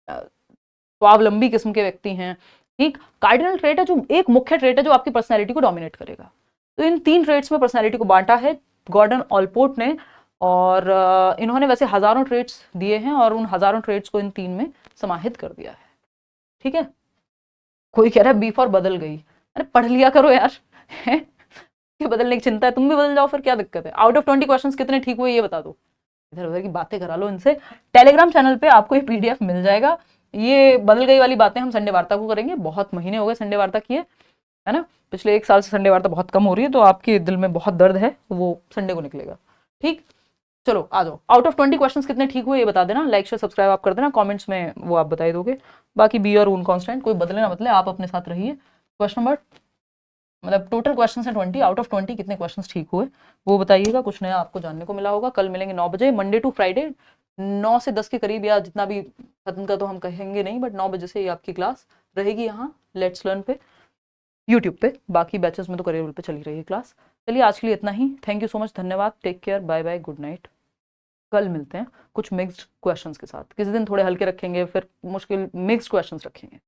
स्वावलंबी किस्म के व्यक्ति हैं, ठीक। कार्डिनल ट्रेट है जो एक मुख्य ट्रेट है जो आपकी पर्सनैलिटी को डोमिनेट करेगा। तो इन 3 ट्रेट्स में पर्सनैलिटी को बांटा है गॉर्डन ऑलपोर्ट ने, और इन्होंने वैसे हजारों ट्रेट्स दिए हैं और उन हजारों ट्रेट्स को इन 3 में समाहित कर दिया है, ठीक है। कोई कह रहा है बी फॉर बदल गई, अरे पढ़ लिया करो यार है कि बदलने की चिंता है, तुम भी बदल जाओ फिर क्या दिक्कत है। आउट ऑफ 20 क्वेश्चंस कितने ठीक हुए ये बता दो, इधर उधर की बातें करा लो इनसे। टेलीग्राम चैनल पे आपको ये पीडीएफ मिल जाएगा। ये बदल गई वाली बातें हम संडे वार्ता को करेंगे, बहुत महीने हो गए संडे वार्ता किए, है ना, पिछले 1 साल से संडे वार्ता बहुत कम हो रही है, तो आपके दिल में बहुत दर्द है, वो संडे को निकलेगा, ठीक। चलो आ जाओ, आउट ऑफ 20 क्वेश्चंस कितने ठीक हुए ये बता देना, लाइक शेयर सब्सक्राइब आप कर देना, कमेंट्स में वो आप बता दोगे। बाकी बी और उन कांस्टेंट, कोई बदले ना बदले, आप अपने साथ रहिए। क्वेश्चन नंबर मतलब टोटल क्वेश्चन है 20, आउट ऑफ 20 कितने क्वेश्चन ठीक हुए वो बताइएगा, कुछ नया आपको जानने को मिला होगा। कल मिलेंगे 9 बजे, मंडे टू फ्राइडे 9 से 10 के करीब, या जितना भी खत्म का तो हम कहेंगे नहीं, बट 9 बजे से ही आपकी क्लास रहेगी यहाँ लेट्स लर्न पे, यूट्यूब पे। बाकी बैचेस में तो करियर पे चली रही है क्लास। चलिए आज के लिए इतना ही, थैंक यू सो मच, धन्यवाद, take care, bye bye, good night. कल मिलते हैं कुछ मिक्स्ड क्वेश्चंस के साथ, किसी दिन थोड़े हल्के रखेंगे, फिर मुश्किल मिक्स्ड क्वेश्चंस रखेंगे।